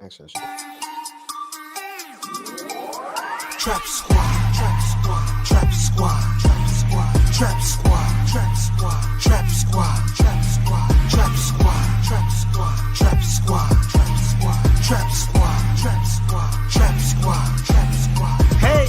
Actually, Trap squad, trap squad, trap squad, trap squad, trap squad, trap squad, trap squad, trap squad, trap squad, trap squad, trap squad, trap squad, trap squad, trap squad, trap squad, trap squad. Hey,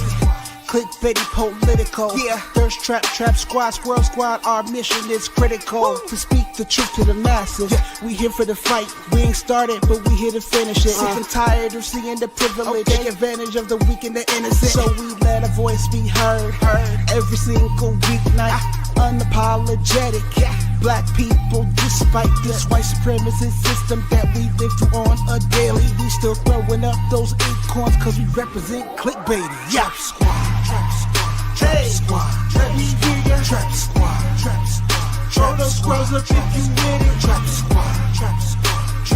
clickbaity political. Yeah, Thirstrap, trap squad, squirrel squad. Our mission is critical to speak the truth to the masses. Yeah. We here for the fight. We ain't started, but we here to finish it. Sick and tired of seeing the privilege. Take advantage of the weak and the innocent. So we let a voice be heard. Every single weeknight. Unapologetic. Black people, despite this white supremacist system that we live through on a daily, we still throwing up those acorns cause we represent clickbaity. Yeah. Trap squad, trap squad, trap squad, let me hear ya. Trap squad, trap squad, throw those squirrels up if you with it. Trap squad, trap squad,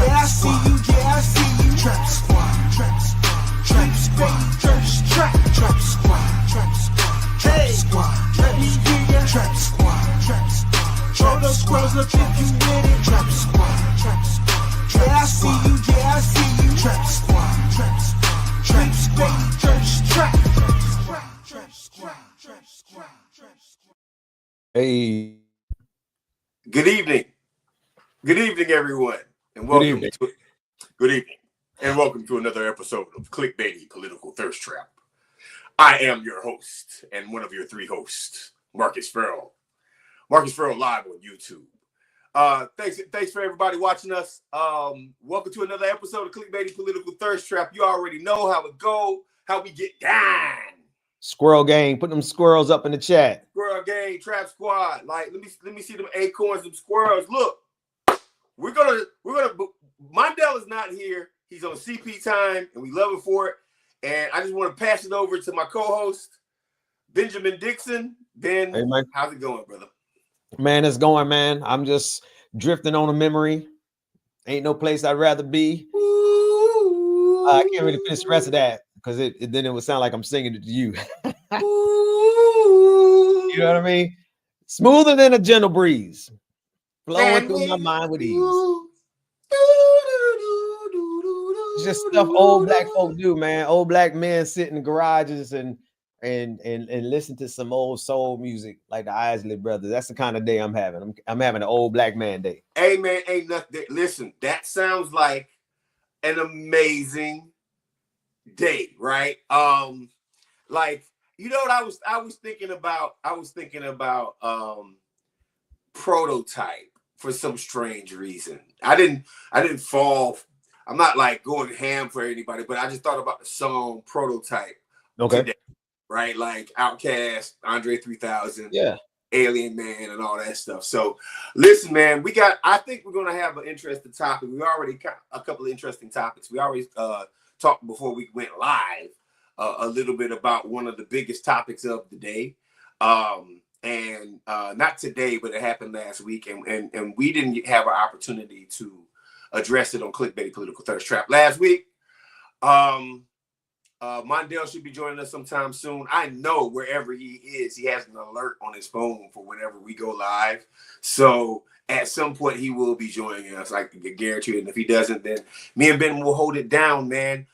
yeah I see you, yeah I see you. Trap squad, trap squad, trap squad, Thirstrap, trap squad, trap squad, trap squad, let me hear ya. Trap squad, trap squad. Throw those squirrels up if you with it. Trap squad, trap squad. Yeah, I see you, yeah, I see you. Trap squad, trap squad. Trap squad, Thirstrap. Trap squad, trap squad, trap squad. hey, Good evening. Good evening, everyone. And welcome to another episode of Clickbaity Political Thirstrap. I am your host and one of your three hosts, Marcus Farrell. Marcus Farrell live on YouTube. Thanks for everybody watching us. Welcome to another episode of Clickbaity Political Thirstrap. You already know how it go, how we get down. Squirrel Gang, put them squirrels up in the chat. Squirrel Gang, Trap Squad. Like, let me see them acorns, them squirrels. Look, we're gonna. Mondale is not here. He's on CP time, and we love him for it. And I just want to pass it over to my co-host, Benjamin Dixon. Ben, Hey, man. how's it going, brother? Man, it's going, man. I'm just drifting on a memory. Ain't no place I'd rather be. I can't really finish the rest of that because then it would sound like I'm singing it to you. You know what I mean? Smoother than a gentle breeze, flowing through my mind with ease. It's just stuff old black folk do, man. Old black men sit in garages and listen to some old soul music like the Isley Brothers. That's the kind of day I'm having. I'm having an old black man day. Hey, man, ain't nothing. Listen, that sounds like an amazing day, right? Like, you know what I was thinking about? I was thinking about Prototype for some strange reason. I didn't fall. I'm not like going ham for anybody, but I just thought about the song Prototype. Okay. Today. Right, like Outkast, Andre 3000, yeah, Alien Man, and all that stuff. So, listen, man, I think we're gonna have an interesting topic. We already got a couple of interesting topics. We already talked before we went live a little bit about one of the biggest topics of the day, and not today, but it happened last week, and we didn't have an opportunity to address it on Clickbaity Political Thirstrap last week. Mondale should be joining us sometime soon. I know wherever he is, he has an alert on his phone for whenever we go live. So at some point, he will be joining us. I can guarantee you. And if he doesn't, then me and Ben will hold it down, man.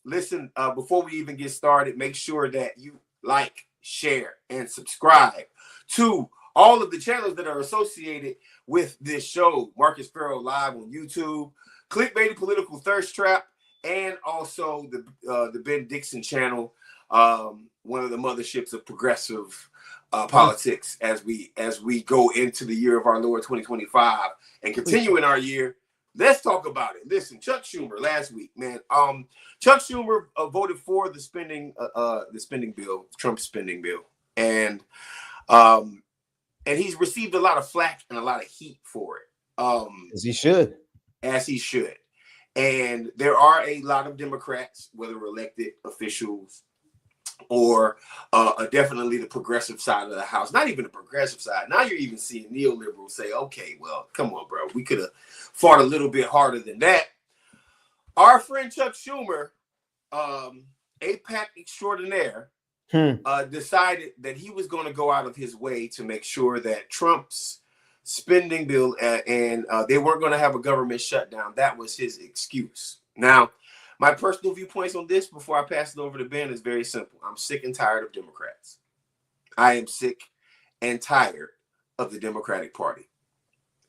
Listen, before we even get started, make sure that you like, share, and subscribe to all of the channels that are associated with this show. Marcus Farrell live on YouTube, Clickbaity Political Thirstrap, and also the Ben Dixon channel, one of the motherships of progressive politics as we go into the year of our Lord 2025 and continue in our year. Let's talk about it. Listen, Chuck Schumer last week, man. Chuck Schumer voted for the spending bill, Trump's spending bill, and he's received a lot of flack and a lot of heat for it. as he should. And there are a lot of Democrats, whether elected officials or definitely the progressive side of the house, not even the progressive side. Now you're even seeing neoliberals say, okay, well, come on, bro. We could have fought a little bit harder than that. Our friend Chuck Schumer, APAC extraordinaire, decided that he was going to go out of his way to make sure that Trump's spending bill and they weren't going to have a government shutdown. That was his excuse. Now, my personal viewpoints on this before I pass it over to Ben is very simple. I'm sick and tired of Democrats. I am sick and tired of the Democratic Party.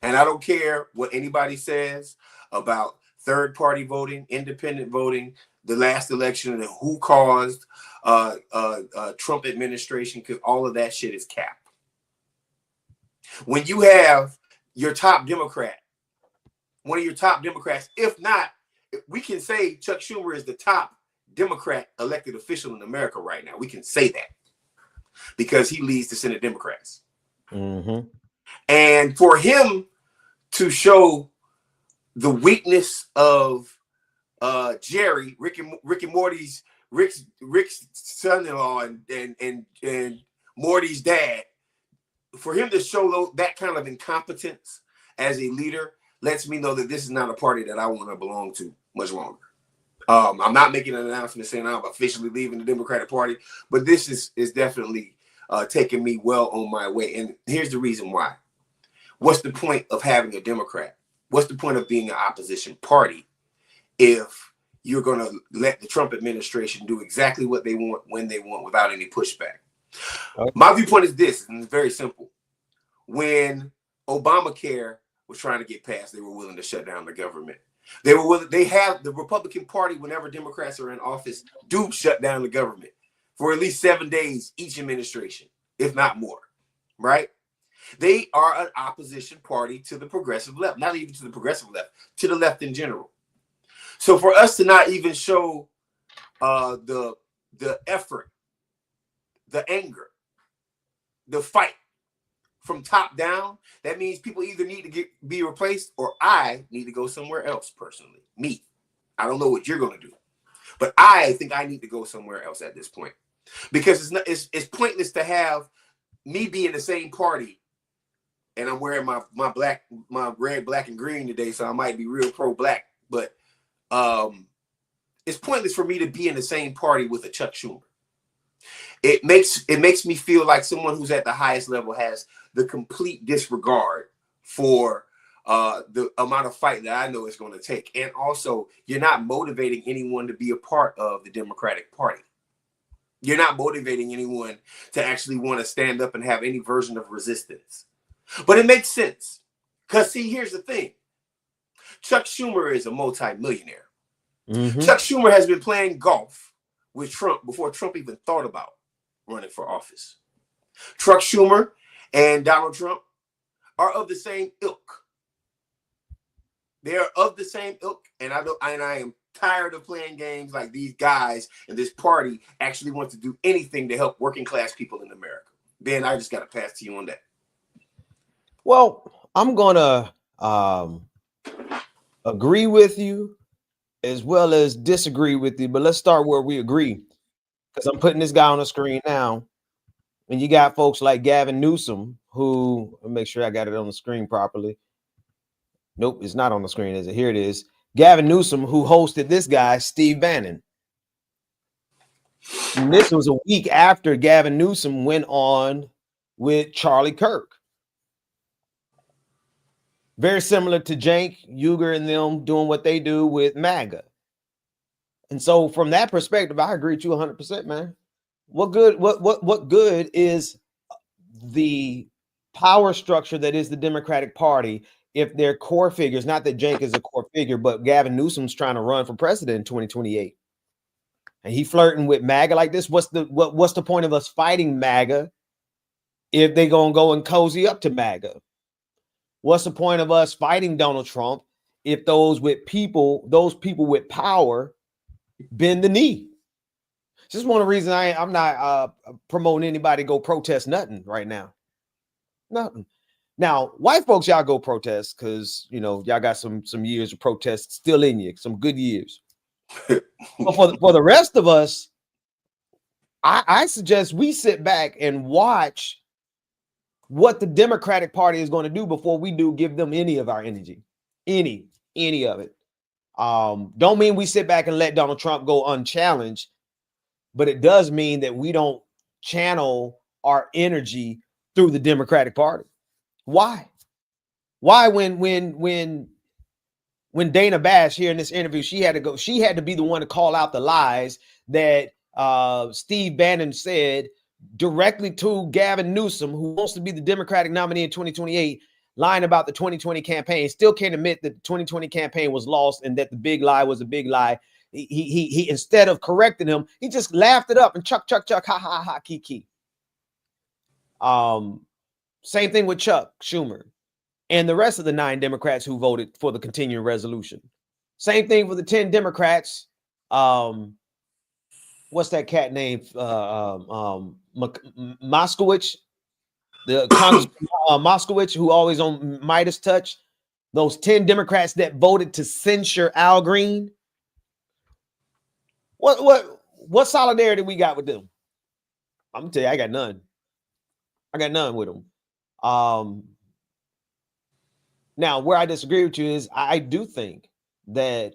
And I don't care what anybody says about third-party voting, independent voting, the last election, and who caused Trump administration, because all of that shit is cap. When you have your top Democrat, one of your top Democrats, if not, we can say Chuck Schumer is the top Democrat elected official in America right now. We can say that because he leads the Senate Democrats. Mm-hmm. And for him to show the weakness of Jerry, Rick and Morty's Rick's son-in-law and Morty's dad, for him to show that kind of incompetence as a leader lets me know that this is not a party that I want to belong to much longer. I'm not making an announcement saying I'm officially leaving the Democratic Party, but this is definitely taking me well on my way. And here's the reason why. What's the point of having a Democrat? What's the point of being an opposition party if you're going to let the Trump administration do exactly what they want when they want without any pushback? Okay. My viewpoint is this, and it's very simple. When Obamacare was trying to get passed, they were willing to shut down the government. They have the Republican Party, whenever Democrats are in office, do shut down the government for at least 7 days each administration, if not more, right? They are an opposition party to the progressive left, not even to the progressive left, to the left in general. So for us to not even show the effort, the anger, the fight from top down, that means people either need to be replaced or I need to go somewhere else personally. Me. I don't know what you're going to do, but I think I need to go somewhere else at this point because it's pointless to have me be in the same party. And I'm wearing my red, black, and green today, so I might be real pro-black. But it's pointless for me to be in the same party with a Chuck Schumer. It makes me feel like someone who's at the highest level has the complete disregard for the amount of fight that I know it's going to take. And also, you're not motivating anyone to be a part of the Democratic Party. You're not motivating anyone to actually want to stand up and have any version of resistance. But it makes sense. Because, see, here's the thing. Chuck Schumer is a multi-millionaire. Mm-hmm. Chuck Schumer has been playing golf with Trump before Trump even thought about running for office. Chuck Schumer and Donald Trump are of the same ilk. They are of the same ilk, and I am tired of playing games like these guys and this party actually want to do anything to help working class people in America. Ben, I just got to pass to you on that. Well, I'm going to agree with you as well as disagree with you, but let's start where we agree because I'm putting this guy on the screen now. And you got folks like Gavin Newsom, who, let me make sure I got it on the screen properly. Nope, it's not on the screen, is it? Here it is. Gavin Newsom, who hosted this guy, Steve Bannon. And this was a week after Gavin Newsom went on with Charlie Kirk. Very similar to Cenk Uygur and them doing what they do with MAGA. And so from that perspective, I agree with you 100%, man. What good is the power structure that is the Democratic Party if their core figures, not that Cenk is a core figure, but Gavin Newsom's trying to run for president in 2028. And he flirting with MAGA like this. What's the point of us fighting MAGA if they're going to go and cozy up to MAGA? What's the point of us fighting Donald Trump if those people with power bend the knee? This is one of the reasons I'm not promoting anybody to go protest nothing right now. Nothing. Now, white folks, y'all go protest because, y'all got some years of protest still in you, some good years. But for the rest of us, I suggest we sit back and watch what the Democratic Party is going to do before we do give them any of our energy, any of it. Don't mean we sit back and let Donald Trump go unchallenged, but it does mean that we don't channel our energy through the Democratic Party. Why when when Dana Bash here in this interview, she had to be the one to call out the lies that Steve Bannon said directly to Gavin Newsom, who wants to be the Democratic nominee in 2028, lying about the 2020 campaign. Still can't admit that the 2020 campaign was lost and that the big lie was a big lie. He instead of correcting him, he just laughed it up and chuck, ha, ha, ha, kiki. Same thing with Chuck Schumer and the rest of the 9 Democrats who voted for the continuing resolution. Same thing for the 10 Democrats. What's that cat name? Moskowitz, the Congressman Moskowitz, who always on Midas Touch. Those 10 Democrats that voted to censure Al Green. What solidarity we got with them? I'm gonna tell you, I got none. I got none with them. Now, where I disagree with you is I do think that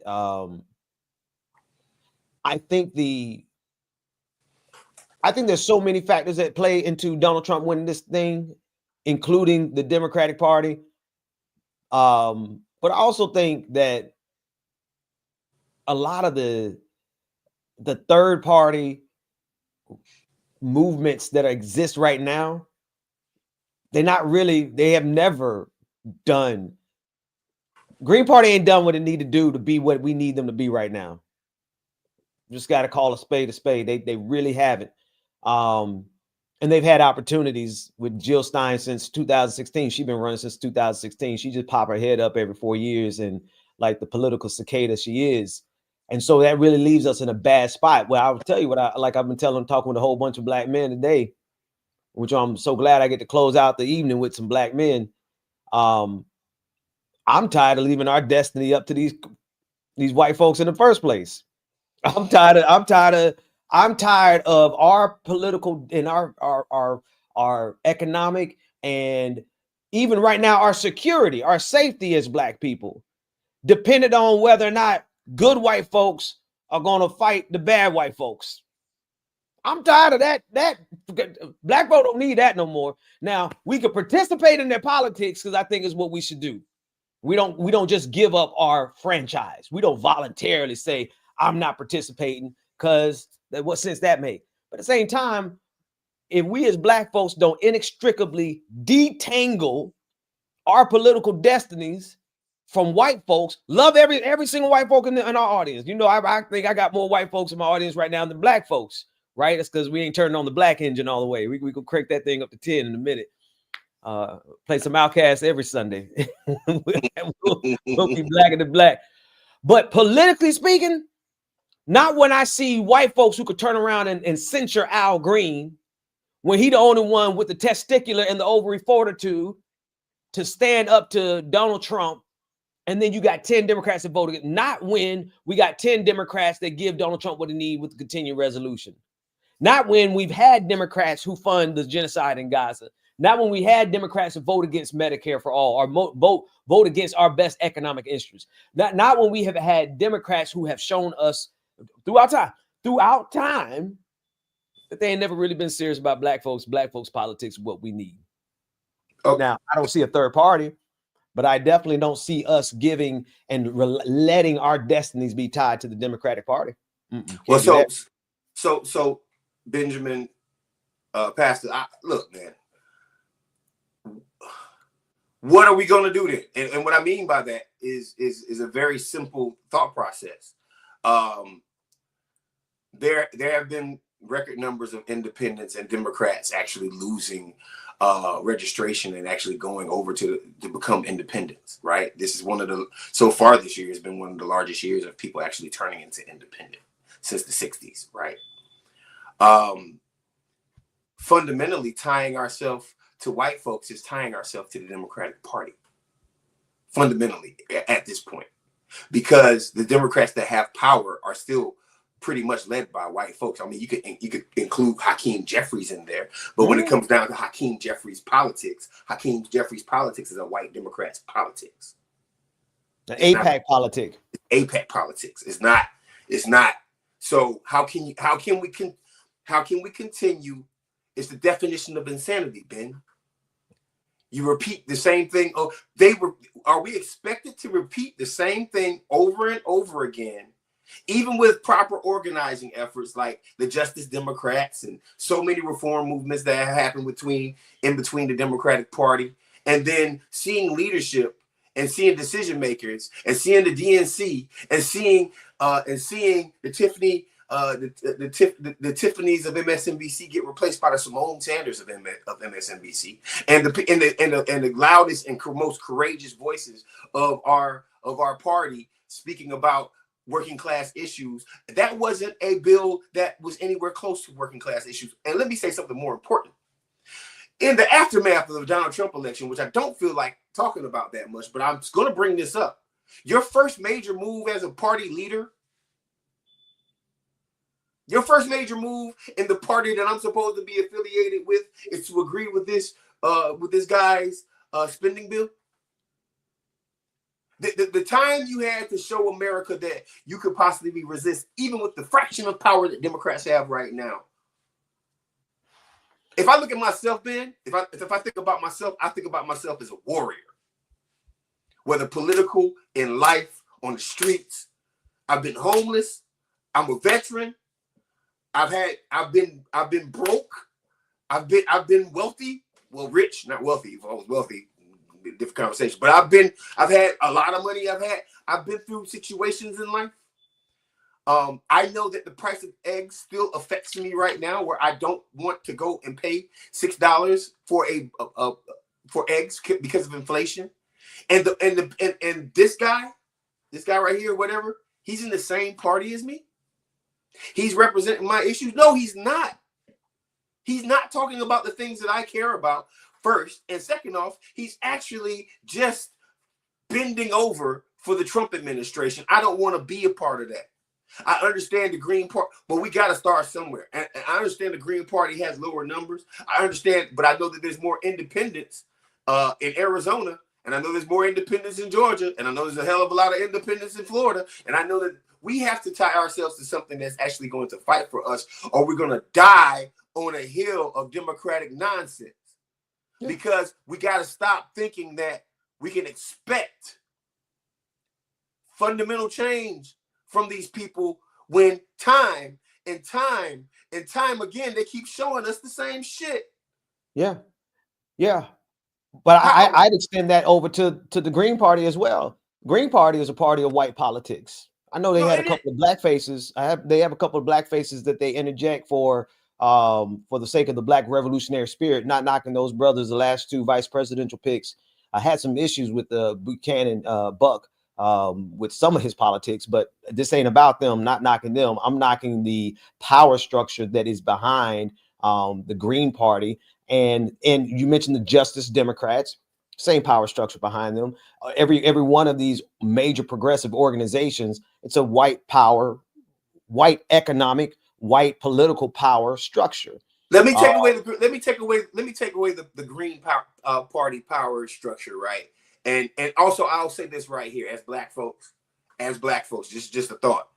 I think there's so many factors that play into Donald Trump winning this thing, including the Democratic Party. But I also think that a lot of the third party movements that exist right now, they have never done. Green Party ain't done what it need to do to be what we need them to be right now. Just got to call a spade a spade. They really haven't. And they've had opportunities with Jill Stein since 2016. She's been running since 2016. She just pop her head up every 4 years and like the political cicada she is. And so that really leaves us in a bad spot. Well, I'll tell you what I've been talking with a whole bunch of black men today, which I'm so glad I get to close out the evening with some black men. I'm tired of leaving our destiny up to these white folks in the first place. I'm tired of our political and our economic and even right now our security, our safety as black people, dependent on whether or not good white folks are going to fight the bad white folks. I'm tired of that. Black folk don't need that no more. Now we could participate in their politics because I think is what we should do. We don't just give up our franchise. We don't voluntarily say I'm not participating because what sense that make? But at the same time, if we as black folks don't inextricably detangle our political destinies from white folks, love every single white folk in our audience. You know, I think I got more white folks in my audience right now than black folks, right? That's because we ain't turning on the black engine all the way. We could crank that thing up to 10 in a minute. Play some Outkast every Sunday. we'll be blacker than black. But politically speaking, not when I see white folks who could turn around and censure Al Green when he the only one with the testicular and the ovary fortitude to stand up to Donald Trump. And then you got 10 Democrats that voted. Not when we got 10 Democrats that give Donald Trump what he needs with the continuing resolution. Not when we've had Democrats who fund the genocide in Gaza. Not when we had Democrats who vote against Medicare for all, or vote against our best economic interests. Not when we have had Democrats who have shown us throughout time that they ain't never really been serious about black folks politics, what we need. Okay. Now, I don't see a third party, but I definitely don't see us giving and letting our destinies be tied to the Democratic Party. Well, so Benjamin, Pastor, look, man, what are we going to do then? And what I mean by that is a very simple thought process. There have been record numbers of independents and Democrats actually losing registration and actually going over to become independents, right? This is so far this year has been one of the largest years of people actually turning into independent since the 60s, right? Fundamentally tying ourselves to white folks is tying ourselves to the Democratic Party. Fundamentally at this point, because the Democrats that have power are still pretty much led by white folks. I mean, you could include Hakeem Jeffries in there, but when it comes down to Hakeem Jeffries' politics is a white Democrat's politics. An AIPAC politic. AIPAC politics. It's not. So how can we continue? It's the definition of insanity, Ben. You repeat the same thing. Oh, are we expected to repeat the same thing over and over again, even with proper organizing efforts like the Justice Democrats and so many reform movements that have happened in between the Democratic Party, and then seeing leadership and seeing decision makers and seeing the DNC and seeing the Tiffany's of MSNBC get replaced by the Simone Sanders of MSNBC, and the loudest and most courageous voices of our party speaking about working class issues. That wasn't a bill that was anywhere close to working class issues. And let me say something more important. In the aftermath of the Donald Trump election, which I don't feel like talking about that much, but I'm going to bring this up. Your first major move as a party leader, your first major move in the party that I'm supposed to be affiliated with is to agree with this guy's spending bill. The time you had to show America that you could possibly resist, even with the fraction of power that Democrats have right now. If I look at myself, Ben, if I think about myself, I think about myself as a warrior. Whether political, in life, on the streets. I've been homeless. I'm a veteran. I've been broke. I've been wealthy. Well, rich, not wealthy. If I was wealthy, different conversation. But I've had a lot of money. I've been through situations in life. I know that the price of eggs still affects me right now, where I don't want to go and pay $6 for eggs because of inflation. And this guy right here, whatever, he's in the same party as me. He's representing my issues. No, he's not. He's not talking about the things that I care about. First, and second off, he's actually just bending over for the Trump administration. I don't want to be a part of that. I understand the Green Party, but we got to start somewhere. And I understand the Green Party has lower numbers. I understand, but I know that there's more independents in Arizona, and I know there's more independents in Georgia, and I know there's a hell of a lot of independents in Florida, and I know that we have to tie ourselves to something that's actually going to fight for us, or we're going to die on a hill of Democratic nonsense. Yeah. Because we got to stop thinking that we can expect fundamental change from these people when time and time again they keep showing us the same shit. Yeah. But I'd extend that over to the Green Party as well. Green Party is a party of white politics. I know they had a couple of black faces. They have a couple of black faces that they interject for the sake of the black revolutionary spirit. Not knocking those brothers. The last two vice presidential picks, I had some issues with Buchanan Buck with some of his politics, but this ain't about them. Not knocking them. I'm knocking the power structure that is behind the Green Party. And you mentioned the Justice Democrats, same power structure behind them. Every one of these major progressive organizations, it's a white power, white economic, white political power structure. Let me take away the Green Party power structure, right? And also I'll say this right here, as black folks, just a thought.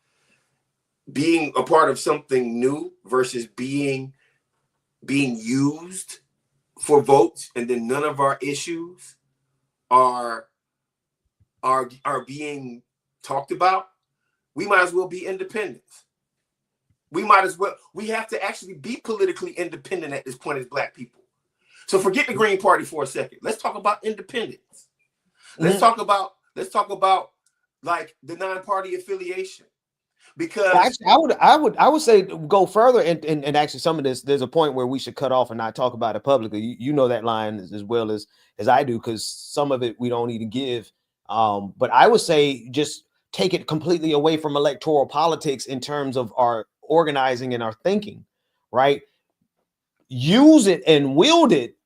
Being a part of something new versus being used for votes, and then none of our issues are being talked about. We might as well be independents. We have to actually be politically independent at this point as black people. So forget the Green Party for a second. Let's talk about independence. Let's talk about like the non-party affiliation. Because actually, I would say go further and actually some of this, there's a point where we should cut off and not talk about it publicly. You know that line as well as I do, because some of it we don't need to give. But I would say just take it completely away from electoral politics in terms of our organizing and our thinking, right? Use it and wield it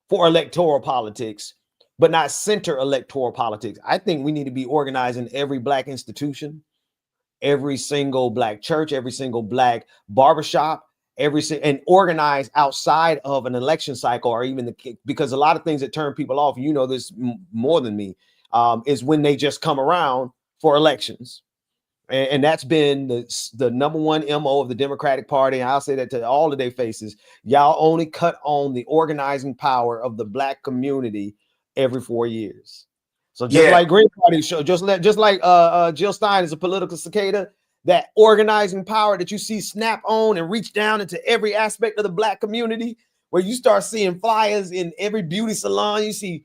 for electoral politics, but not center electoral politics. I think we need to be organizing every black institution, every single black church, every single black barbershop, and organize outside of an election cycle, or even because a lot of things that turn people off, you know this more than me, is when they just come around for elections. And that's been the number one MO of the Democratic Party. And I'll say that to all of their faces. Y'all only cut on the organizing power of the Black community every 4 years. So just like Green Party show, just like Jill Stein is a political cicada, that organizing power that you see snap on and reach down into every aspect of the Black community, where you start seeing flyers in every beauty salon, you see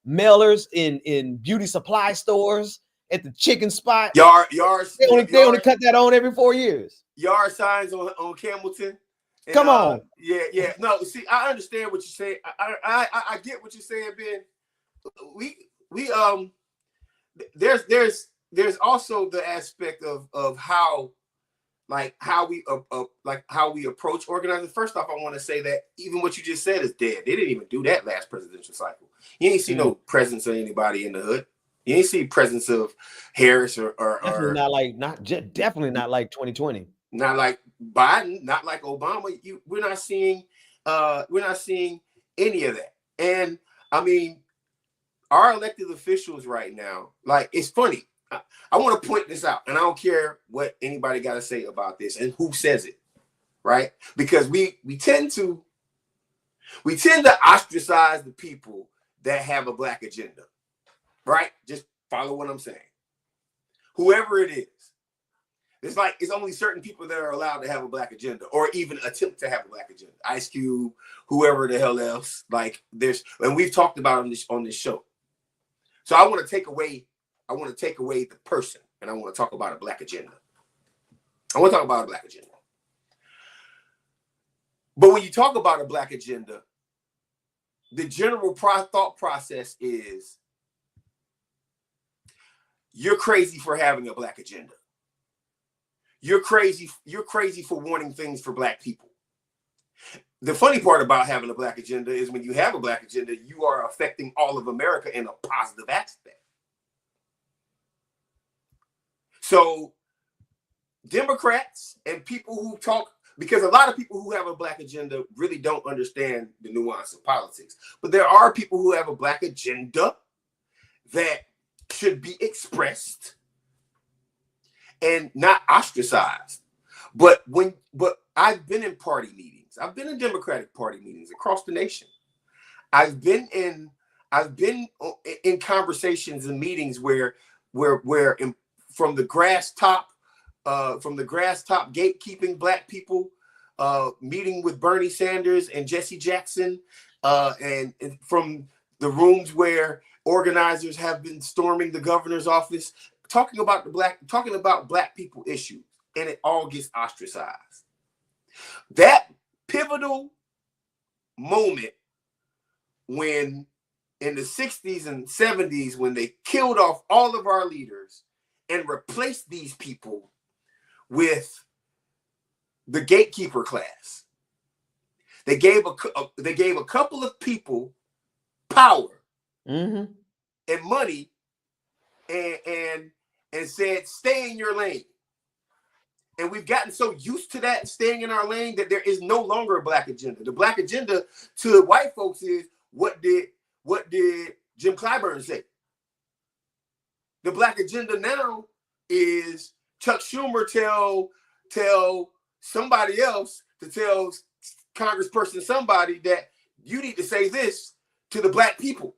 mailers in beauty supply stores, at the chicken spot. They only cut that on every 4 years. Yard signs on Campbellton. And, come on. Yeah. No, see, I understand what you're saying. I get what you're saying, Ben. There's also the aspect of how we approach organizing. First off, I want to say that even what you just said is dead. They didn't even do that last presidential cycle. You ain't see no presence of anybody in the hood. You ain't see presence of Harris or definitely not like 2020. Not like Biden, not like Obama. We're not seeing any of that. And I mean, our elected officials right now, like, it's funny. I want to point this out, and I don't care what anybody got to say about this and who says it, right? Because we tend to ostracize the people that have a Black agenda, right? Just follow what I'm saying. Whoever it is, it's only certain people that are allowed to have a Black agenda or even attempt to have a Black agenda. Ice Cube, whoever the hell else. Like, and we've talked about on this show. So I want to take away the person, and I want to talk about a Black agenda. But when you talk about a Black agenda, the general thought process is, you're crazy for having a Black agenda. You're crazy for wanting things for Black people. The funny part about having a Black agenda is when you have a Black agenda, you are affecting all of America in a positive aspect. So Democrats and people who talk, because a lot of people who have a Black agenda really don't understand the nuance of politics, but there are people who have a Black agenda that should be expressed and not ostracized. But I've been in party meetings. I've been in Democratic Party meetings across the nation. I've been in conversations and meetings where from the grass top gatekeeping Black people, meeting with Bernie Sanders and Jesse Jackson, and from the rooms where organizers have been storming the governor's office, talking about Black people issues, and it all gets ostracized. That pivotal moment when in the 60s and 70s, when they killed off all of our leaders and replaced these people with the gatekeeper class. They gave a couple of people power and money and said, stay in your lane. And we've gotten so used to that staying in our lane that there is no longer a Black agenda. The Black agenda to white folks is, what did Jim Clyburn say? The Black agenda now is Chuck Schumer tell somebody else to tell Congressperson somebody that you need to say this to the Black people.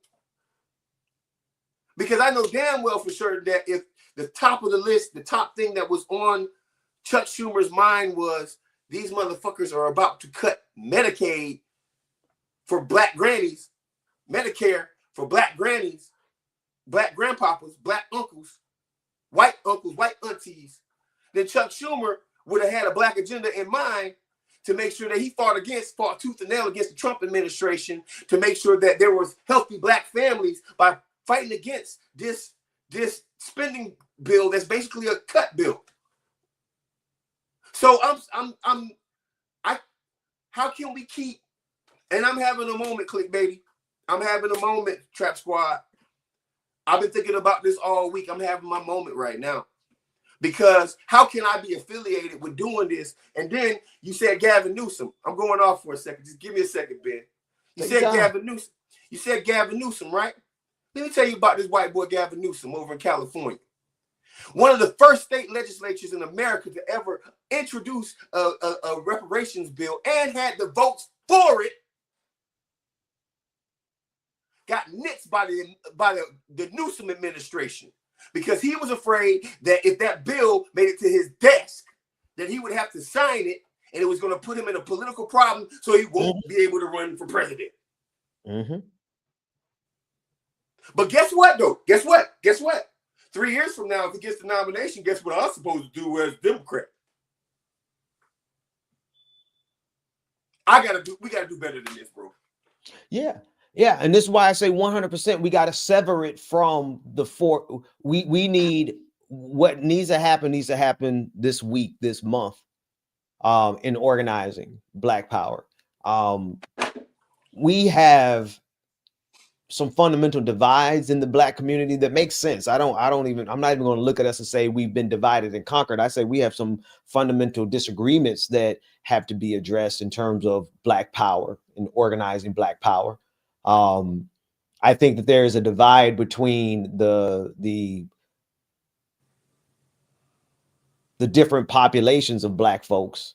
Because I know damn well for sure that if the top of the list, the top thing that was on Chuck Schumer's mind was, these motherfuckers are about to cut Medicaid for Black grannies, Medicare for Black grannies, Black grandpapas, Black uncles, white aunties, then Chuck Schumer would have had a Black agenda in mind to make sure that he fought tooth and nail against the Trump administration, to make sure that there was healthy Black families by fighting against this spending bill that's basically a cut bill. So how can we keep, and I'm having a moment, Clickbaity. I'm having a moment, Trap Squad. I've been thinking about this all week. I'm having my moment right now. Because how can I be affiliated with doing this? And then you said Gavin Newsom. I'm going off for a second. Just give me a second, Ben. You said Gavin Newsom. You said Gavin Newsom, right? Let me tell you about this white boy Gavin Newsom over in California. One of the first state legislatures in America to ever introduce a reparations bill and had the votes for it, got nixed by the Newsom administration because he was afraid that if that bill made it to his desk, that he would have to sign it, and it was going to put him in a political problem, so he won't be able to run for president. But guess what, though? Guess what? 3 years from now, if he gets the nomination, guess what I'm supposed to do as Democrat? We gotta do better than this, bro. Yeah. And this is why I say 100%. We got to sever it from the four. We need what needs to happen this week, this month, in organizing Black Power. We have some fundamental divides in the Black community that makes sense. I'm not even going to look at us and say we've been divided and conquered. I say we have some fundamental disagreements that have to be addressed in terms of Black Power and organizing Black Power. I think that there is a divide between the different populations of Black folks.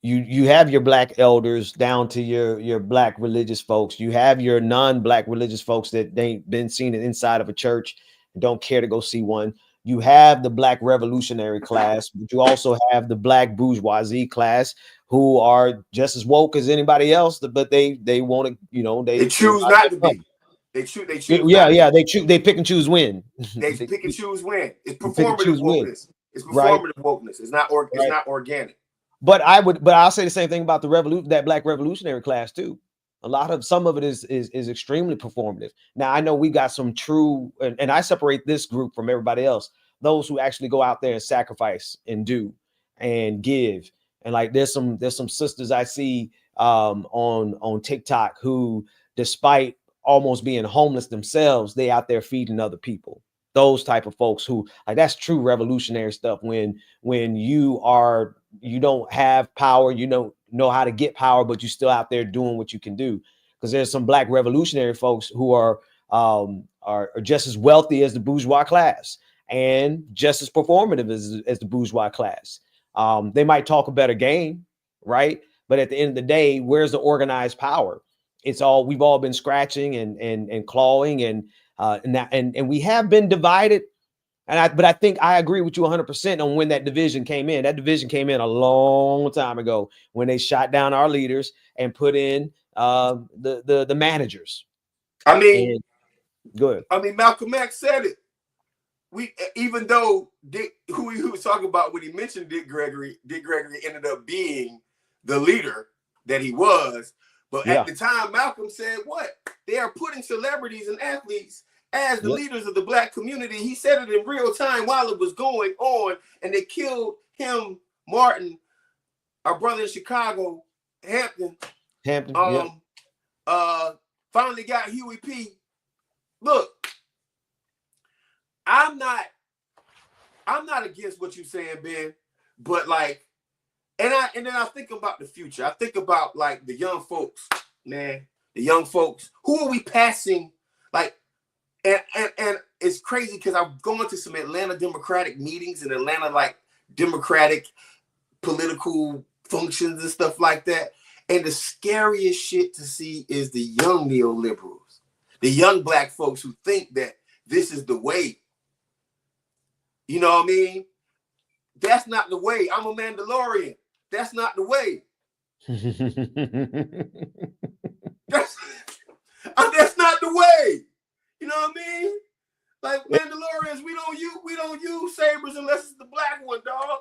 You have your Black elders down to your Black religious folks. You have your non-Black religious folks that ain't been seen inside of a church and don't care to go see one. You have the Black revolutionary class, but you also have the Black bourgeoisie class who are just as woke as anybody else, but they want to, they choose not to be. They choose. They pick and choose when. They pick and choose when. It's performative wokeness. It's performative wokeness. It's not organic. But I'll say the same thing about that Black revolutionary class too. Some of it is extremely performative. Now I know we got some true, and I separate this group from everybody else. Those who actually go out there and sacrifice and do and give. And like there's some sisters I see on TikTok who, despite almost being homeless themselves, they out there feeding other people. Those type of folks who, like, that's true revolutionary stuff. When you don't have power, you don't know how to get power, but you still out there doing what you can do. Because there's some Black revolutionary folks who are just as wealthy as the bourgeois class and just as performative as the bourgeois class. They might talk a better game, right? But at the end of the day, where's the organized power? We've all been scratching and clawing and we have been divided. But I think I agree with you 100% on when that division came in. That division came in a long time ago when they shot down our leaders and put in the managers. Good. Malcolm X said it. Even though who he was talking about when he mentioned Dick Gregory ended up being the leader that he was. But at the time, Malcolm said, what? They are putting celebrities and athletes as the leaders of the Black community. He said it in real time while it was going on, and they killed him, Martin, our brother in Chicago, Hampton. Finally got Huey P. Look, I'm not against what you're saying, Ben, but like, and then I think about the future. I think about like the young folks, man. The young folks. Who are we passing? Like, and it's crazy because I've gone to some Atlanta Democratic meetings and Atlanta like Democratic political functions and stuff like that. And the scariest shit to see is the young neoliberals, the young Black folks who think that this is the way. You know what I mean? That's not the way. I'm a Mandalorian. That's not the way. That's not the way. You know what I mean? Like Mandalorians, we don't use sabers unless it's the black one, dog.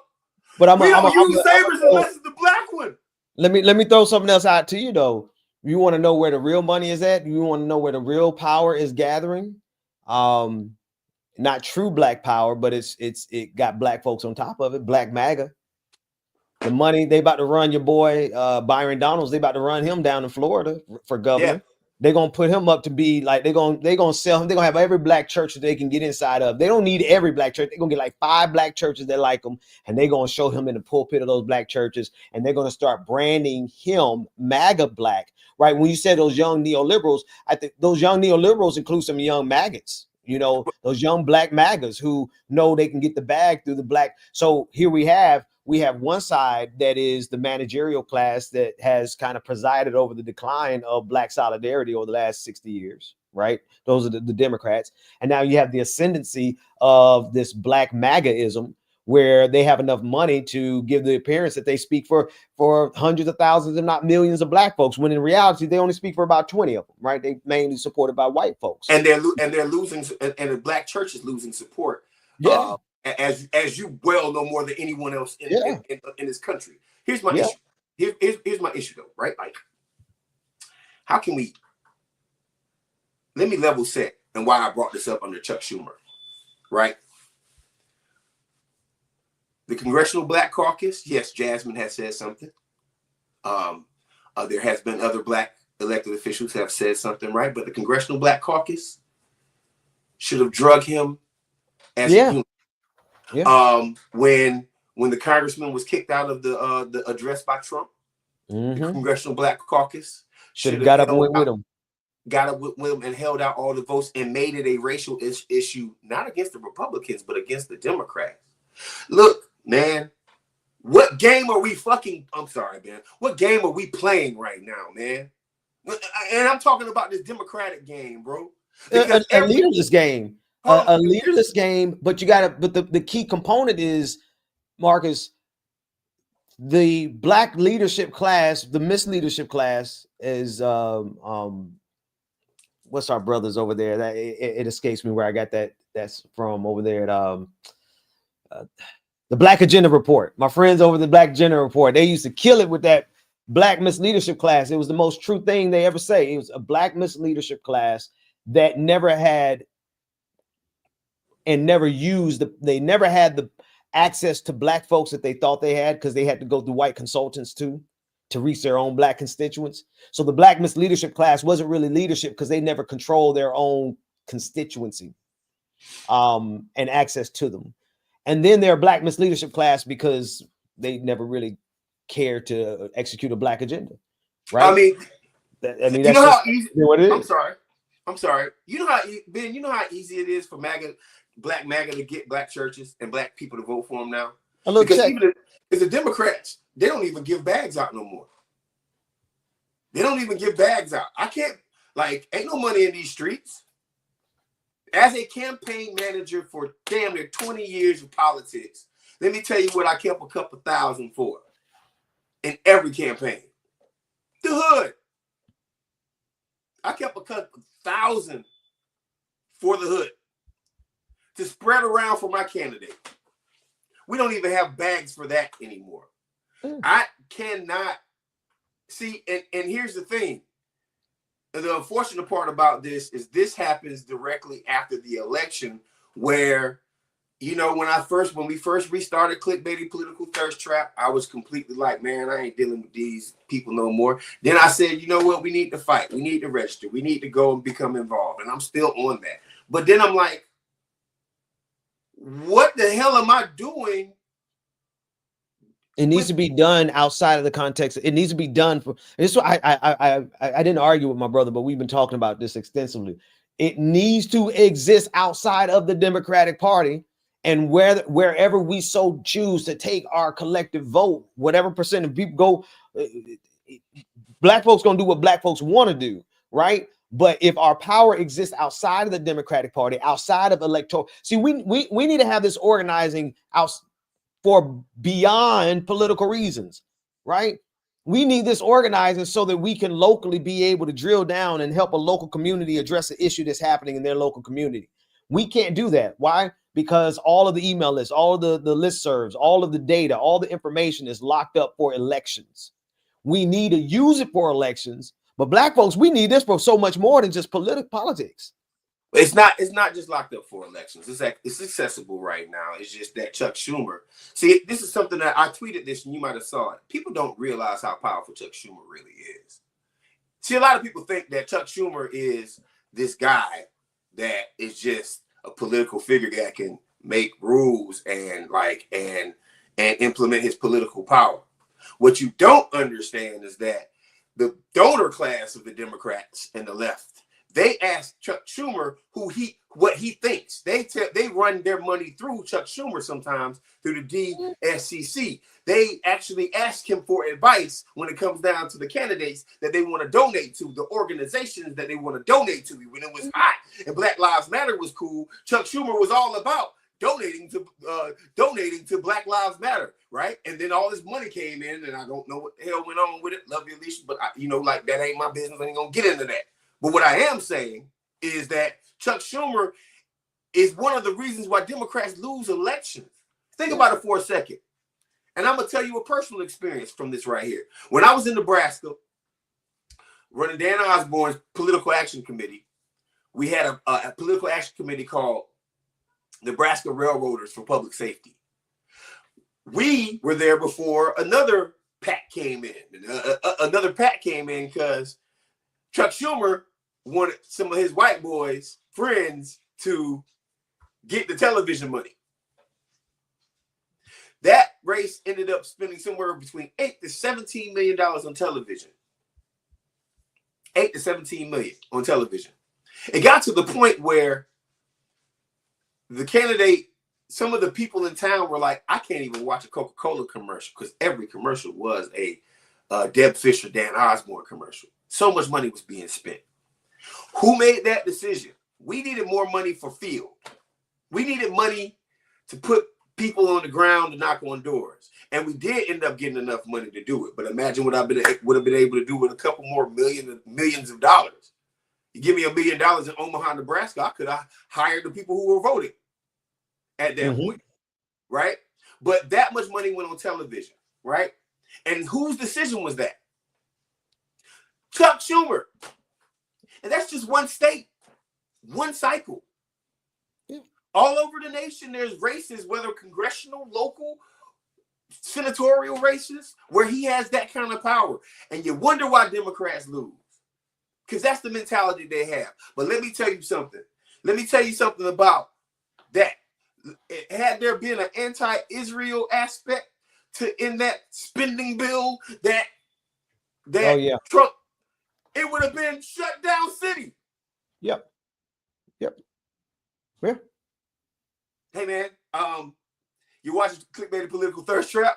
But we don't use sabers unless it's the black one. Let me throw something else out to you though. You want to know where the real money is at? You want to know where the real power is gathering? Not true Black power, but it got Black folks on top of it. Black MAGA. The money they about to run your boy Byron Donalds. They about to run him down in Florida for governor. Yeah. They're gonna put him up to be like they're gonna sell him. They're gonna have every Black church that they can get inside of. They don't need every Black church. They're gonna get like 5 Black churches that like him, and they're gonna show him in the pulpit of those Black churches, and they're gonna start branding him MAGA Black. Right? When you said those young neoliberals, I think those young neoliberals include some young maggots. You know, those young black MAGAs who know they can get the bag through the black. So here we have one side that is the managerial class that has kind of presided over the decline of black solidarity over the last 60 years, right? Those are the Democrats. And now you have the ascendancy of this black MAGAism, where they have enough money to give the appearance that they speak for hundreds of thousands, if not millions of black folks, when in reality, they only speak for about 20 of them, right? They mainly supported by white folks. And they're losing, and the black church is losing support. Yeah. As you well know more than anyone else in this country. Here's my issue. Here's my issue though, right? Like, how can we, let me level set and why I brought this up under Chuck Schumer, right? The Congressional Black Caucus, yes, Jasmine has said something. There has been other black elected officials who have said something, right? But the Congressional Black Caucus should have drug him as a human. Yeah. When the congressman was kicked out of the address by Trump, the Congressional Black Caucus should have got up with him. Got up with him and held out all the votes and made it a racial issue, not against the Republicans, but against the Democrats. Look, man, what game are we what game are we playing right now, man? And I'm talking about this Democratic game, bro. A leaderless game. A leaderless game, but the key component is, Marcus, the black leadership class, the misleadership class is what's our brothers over there? That it escapes me where I got that's from over there at the Black Agenda Report. My friends over the Black Agenda Report, they used to kill it with that black misleadership class. It was the most true thing they ever say. It was a black misleadership class that never had and never used they never had the access to black folks that they thought they had, because they had to go through white consultants to reach their own black constituents. So the black misleadership class wasn't really leadership because they never controlled their own constituency and access to them. And then they're a black misleadership class because they never really cared to execute a black agenda, right? I mean, that's you know how easy. What it is. I'm sorry. You know how, Ben, you know how easy it is for black MAGA to get black churches and black people to vote for them now? Because even if the Democrats, they don't even give bags out no more. They don't even give bags out. I can't, ain't no money in these streets. As a campaign manager for damn near 20 years of politics, let me tell you what I kept a couple thousand for in every campaign. The hood. I kept a couple thousand for the hood to spread around for my candidate. We don't even have bags for that anymore. I cannot see, and here's the thing. The unfortunate part about this is this happens directly after the election, where, you know, when we first restarted Clickbaity Political Thirstrap, I was completely like, man, I ain't dealing with these people no more. Then I said, you know what, we need to fight. We need to register. We need to go and become involved. And I'm still on that. But then I'm like, what the hell am I doing? It needs to be done outside of the context. It needs to be done for this. I didn't argue with my brother, but we've been talking about this extensively. It needs to exist outside of the Democratic Party, and wherever we so choose to take our collective vote, whatever percent of people go, black folks gonna do what black folks want to do, right? But if our power exists outside of the Democratic Party, outside of electoral, see, we need to have this organizing out for beyond political reasons, right? We need this organizing so that we can locally be able to drill down and help a local community address an issue that's happening in their local community. We can't do that. Why? Because all of the email lists, all of the listservs, all of the data, all the information is locked up for elections. We need to use it for elections, but black folks, we need this for so much more than just politics. It's not just locked up for elections. It's accessible right now. It's just that Chuck Schumer. See, this is something that I tweeted this, and you might have saw it. People don't realize how powerful Chuck Schumer really is. See, a lot of people think that Chuck Schumer is this guy that is just a political figure that can make rules and implement his political power. What you don't understand is that the donor class of the Democrats and the left, They asked Chuck Schumer what he thinks. They run their money through Chuck Schumer sometimes through the DSCC. They actually ask him for advice when it comes down to the candidates that they want to donate to, the organizations that they want to donate to. When it was hot and Black Lives Matter was cool, Chuck Schumer was all about donating to Black Lives Matter, right? And then all this money came in, and I don't know what the hell went on with it. Love you, Alicia, but like that ain't my business. I ain't gonna get into that. But what I am saying is that Chuck Schumer is one of the reasons why Democrats lose elections. Think about it for a second. And I'm going to tell you a personal experience from this right here. When I was in Nebraska, running Dan Osborne's Political Action Committee, we had a political action committee called Nebraska Railroaders for Public Safety. We were there before another PAC came in. Another PAC came in because Chuck Schumer wanted some of his white boys' friends to get the television money. That race ended up spending somewhere between $8 to $17 million on television. $8 to $17 million on television. It got to the point where the candidate, some of the people in town were like, I can't even watch a Coca-Cola commercial because every commercial was a Deb Fisher, Dan Osborne commercial. So much money was being spent. Who made that decision? We needed more money for field. We needed money to put people on the ground to knock on doors. And we did end up getting enough money to do it. But imagine what I would have been able to do with a couple more millions of dollars. You give me $1 million in Omaha, Nebraska, I could have hired the people who were voting at that point, right? But that much money went on television, right? And whose decision was that? Chuck Schumer. And that's just one state, one cycle. Yeah. All over the nation, there's races, whether congressional, local, senatorial races, where he has that kind of power. And you wonder why Democrats lose. Because that's the mentality they have. But let me tell you something. Let me tell you something about that. Had there been an anti-Israel aspect in that spending bill that Trump, it would have been shut down city. Yep. Yeah. Hey man, you're watching Clickbaity Political Thirstrap.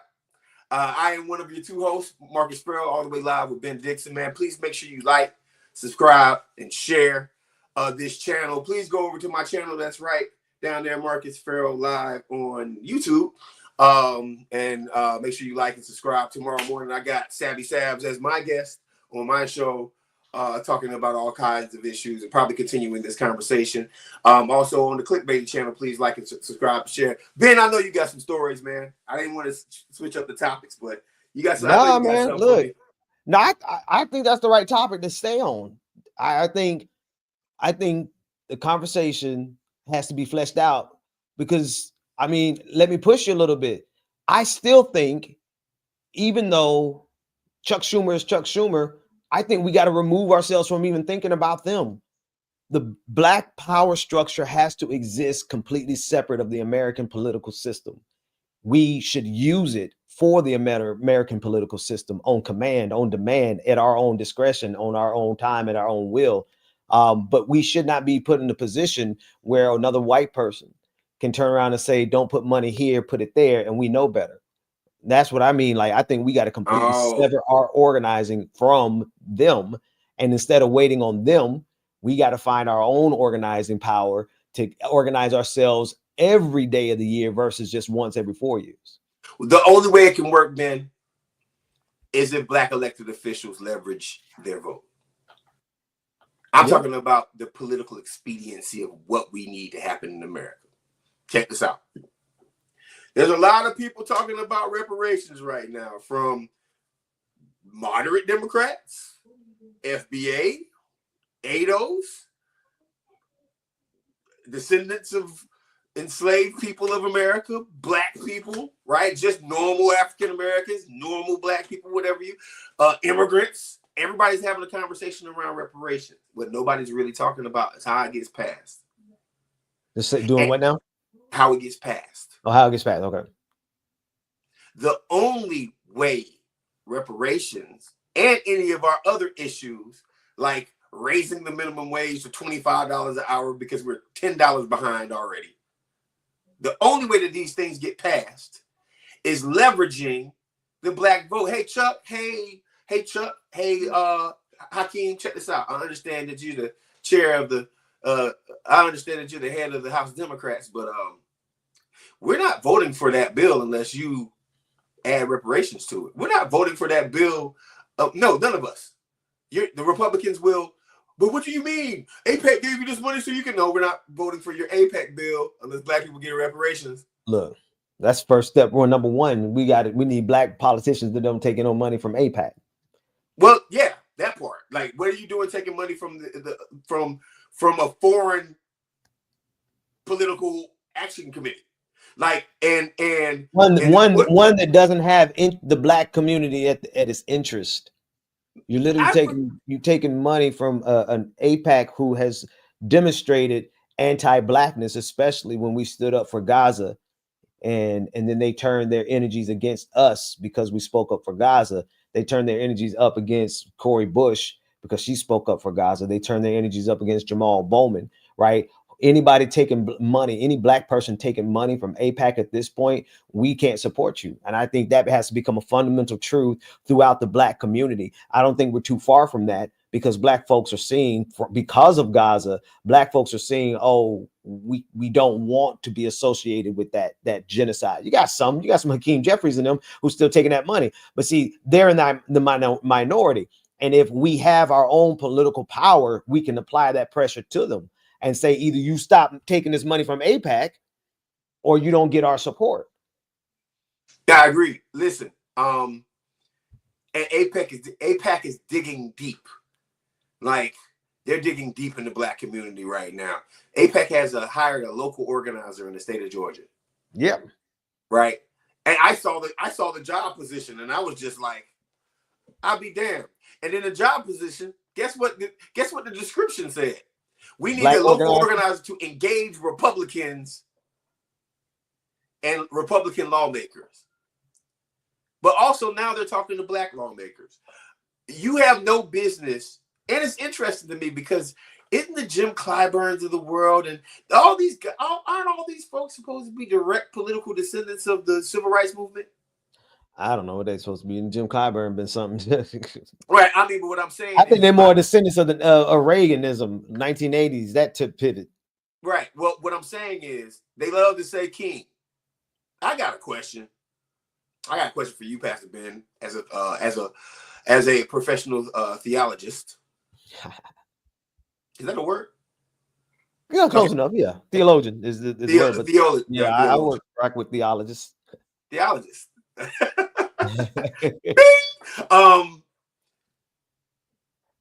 I am one of your two hosts, Marcus Farrell, all the way live with Ben Dixon. Man, please make sure you like, subscribe, and share this channel. Please go over to my channel. That's right down there, Marcus Farrell live on YouTube. And make sure you like and subscribe. Tomorrow morning, I got Savvy Sabs as my guest on my show, talking about all kinds of issues and probably continuing this conversation. Also on the Clickbaity channel, please like and subscribe and share. Ben, I know you got some stories, man. I didn't want to switch up the topics, but you got some. Nah, man, look. No, I think that's the right topic to stay on. I think the conversation has to be fleshed out because, I mean, let me push you a little bit. I still think, even though Chuck Schumer is Chuck Schumer, I think we got to remove ourselves from even thinking about them. The Black power structure has to exist completely separate of the American political system. We should use it for the American political system on command, on demand, at our own discretion, on our own time, at our own will. But we should not be put in a position where another white person can turn around and say, don't put money here, put it there, and we know better. That's what I mean. Like, I think we got to completely sever our organizing from them. And instead of waiting on them, we got to find our own organizing power to organize ourselves every day of the year versus just once every 4 years. The only way it can work, Ben, is if Black elected officials leverage their vote. I'm talking about the political expediency of what we need to happen in America. Check this out. There's a lot of people talking about reparations right now, from moderate Democrats, FBA, ADOS, descendants of enslaved people of America, Black people, right? Just normal African Americans, normal Black people, whatever you, immigrants. Everybody's having a conversation around reparations. What nobody's really talking about is how it gets passed. Doing what now? How it gets passed. Oh, how it gets passed. Okay. The only way reparations and any of our other issues like raising the minimum wage to $25 an hour because we're $10 behind already. The only way that these things get passed is leveraging the black vote. Hey, Chuck. Hey, Chuck. Hey, Hakeem, check this out. I understand that you're the chair of the, I understand that you're the head of the House Democrats, but we're not voting for that bill unless you add reparations to it. We're not voting for that bill. No, none of us. The Republicans will. But what do you mean? AIPAC gave you this money so you can know we're not voting for your AIPAC bill unless black people get reparations. Look, that's first step. Well, number one, we need black politicians that don't take no money from AIPAC. Well, yeah, that part. Like, what are you doing taking money from from a foreign political action committee? Like, and one that doesn't have the black community at its interest. You're literally taking money from an AIPAC who has demonstrated anti-blackness, especially when we stood up for Gaza, and then they turned their energies against us because we spoke up for Gaza. They turned their energies up against Cori Bush because she spoke up for Gaza. They turned their energies up against Jamal Bowman, right? Anybody taking money, any black person taking money from AIPAC at this point, we can't support you. And I think that has to become a fundamental truth throughout the black community. I don't think we're too far from that because black folks are seeing, because of Gaza, black folks are seeing, oh, we don't want to be associated with that genocide. You got some Hakeem Jeffries in them who's still taking that money. But see, they're in the minority. And if we have our own political power, we can apply that pressure to them and say either you stop taking this money from AIPAC or you don't get our support. Yeah, I agree. Listen, and AIPAC is digging deep. Like, they're digging deep in the black community right now. AIPAC has hired a local organizer in the state of Georgia. Yep. Right. And I saw the job position and I was just like, I'll be damned. And in the job position, guess what the description said? We need a local organizer to engage Republicans and Republican lawmakers. But also now they're talking to black lawmakers. You have no business. And it's interesting to me because isn't the Jim Clyburns of the world and all these, aren't all these folks supposed to be direct political descendants of the civil rights movement? I don't know what they're supposed to be. And Jim Clyburn been something. Right. I mean, but what I'm saying, I think they're more descendants of the Reaganism, 1980s, that pivot. Right. Well, what I'm saying is they love to say king. I got a question for you, Pastor Ben, as a professional theologist. Is that a word? Yeah, close enough. Yeah, theologian is the word. But theologian. Yeah, I work with theologists. Theologists.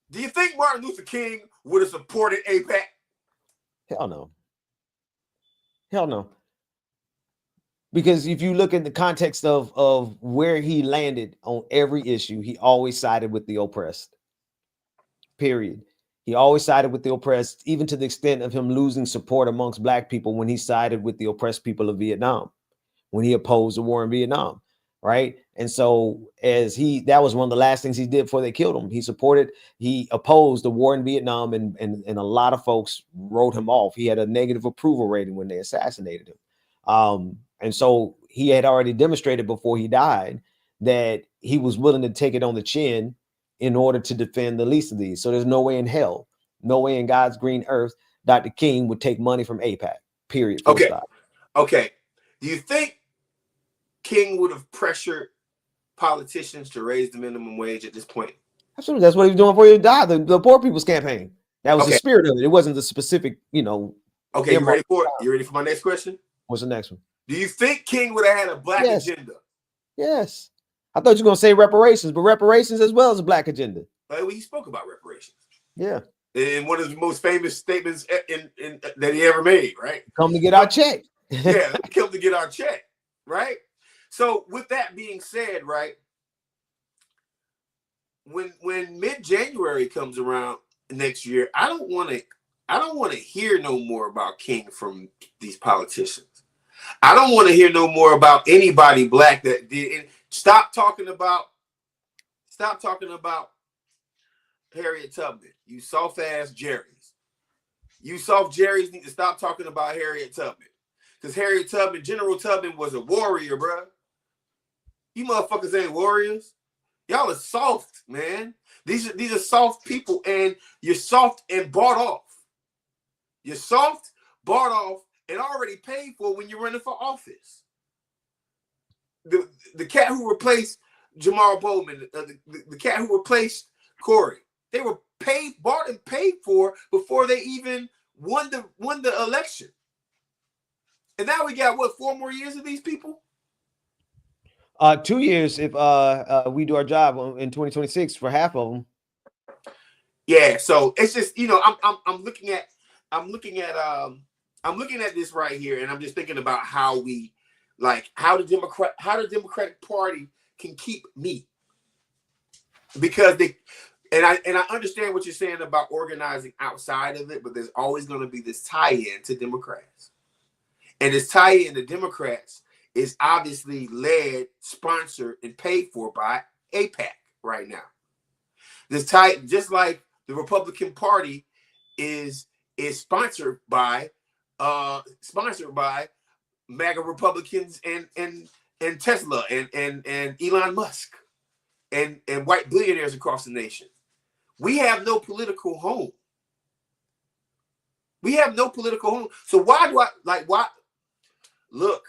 Do you think Martin Luther King would have supported AIPAC? Hell no. Hell no. Because if you look at the context of where he landed on every issue, he always sided with the oppressed. Period. He always sided with the oppressed, even to the extent of him losing support amongst black people when he sided with the oppressed people of Vietnam, when he opposed the war in Vietnam. Right. And so that was one of the last things he did before they killed him. He opposed the war in Vietnam and a lot of folks wrote him off. He had a negative approval rating when they assassinated him. And so he had already demonstrated before he died that he was willing to take it on the chin in order to defend the least of these. So there's no way in hell, no way in God's green earth, Dr. King would take money from AIPAC, period. Okay. Okay. Do you think King would have pressured politicians to raise the minimum wage at this point? Absolutely. That's what he was doing before he died. The poor people's campaign. That was the spirit of it. It wasn't the specific, Okay, you ready for it? You ready for my next question? What's the next one? Do you think King would have had a black agenda? Yes. I thought you were going to say reparations, but reparations as well as a black agenda. Well, he spoke about reparations. Yeah. In one of the most famous statements that he ever made, right? Come to get our check. Yeah, come to get our check, right? So with that being said, right, when mid-January comes around next year, I don't want to hear no more about King from these politicians. I don't want to hear no more about anybody black that did. Stop talking about Harriet Tubman. You soft ass Jerry's. You soft Jerry's need to stop talking about Harriet Tubman. Because Harriet Tubman, General Tubman was a warrior, bro. You motherfuckers ain't warriors. Y'all are soft, man. These are soft people, and you're soft and bought off. You're soft, bought off, and already paid for when you're running for office. The cat who replaced Jamal Bowman, the cat who replaced Corey, they were bought and paid for before they even won the election. And now we got what, 4 more years of these people? 2 years if we do our job in 2026 for half of them. Yeah, so it's just, you know, I'm looking at this right here, and I'm just thinking about how the Democratic Party can keep me, because I understand what you're saying about organizing outside of it, but there's always going to be this tie-in to Democrats, and this tie-in to Democrats is obviously led, sponsored, and paid for by AIPAC right now. This tie, just like the Republican Party is sponsored by MAGA Republicans and Tesla and Elon Musk and white billionaires across the nation. We have no political home. We have no political home. So why look?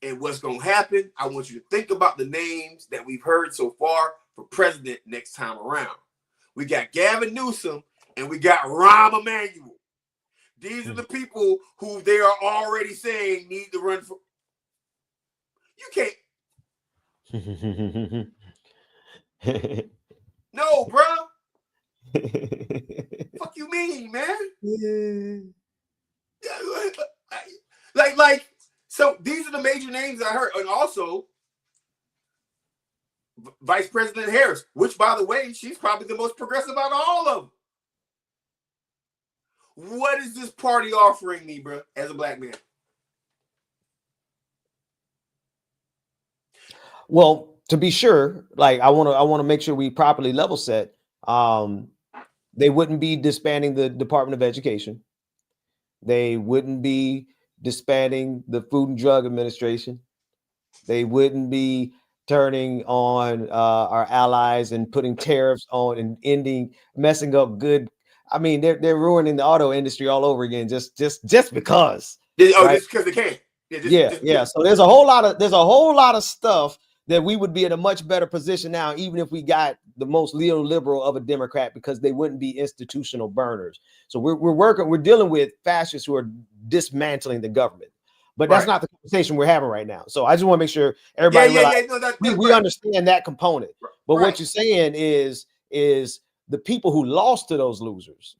And what's going to happen, I want you to think about the names that we've heard so far for president next time around. We got Gavin Newsom and we got Rahm Emanuel. These are the people who they are already saying need to run for. You can't. No, bro. Fuck you mean, man? Like. So these are the major names I heard. And also, Vice President Harris, which, by the way, she's probably the most progressive out of all of them. What is this party offering me, bro, as a black man? Well, to be sure, like I want to make sure we properly level set. They wouldn't be disbanding the Department of Education. They wouldn't be disbanding the Food and Drug Administration. They wouldn't be turning on our allies and putting tariffs on and messing up good. I mean, they're ruining the auto industry all over again just because. Right? Just because they can. Yeah. So there's a whole lot of stuff that we would be in a much better position now, even if we got the most neoliberal of a Democrat, because they wouldn't be institutional burners. So we're dealing with fascists who are dismantling the government, but that's not the conversation we're having right now. So I just want to make sure everybody we understand that component. But what you're saying is the people who lost to those losers,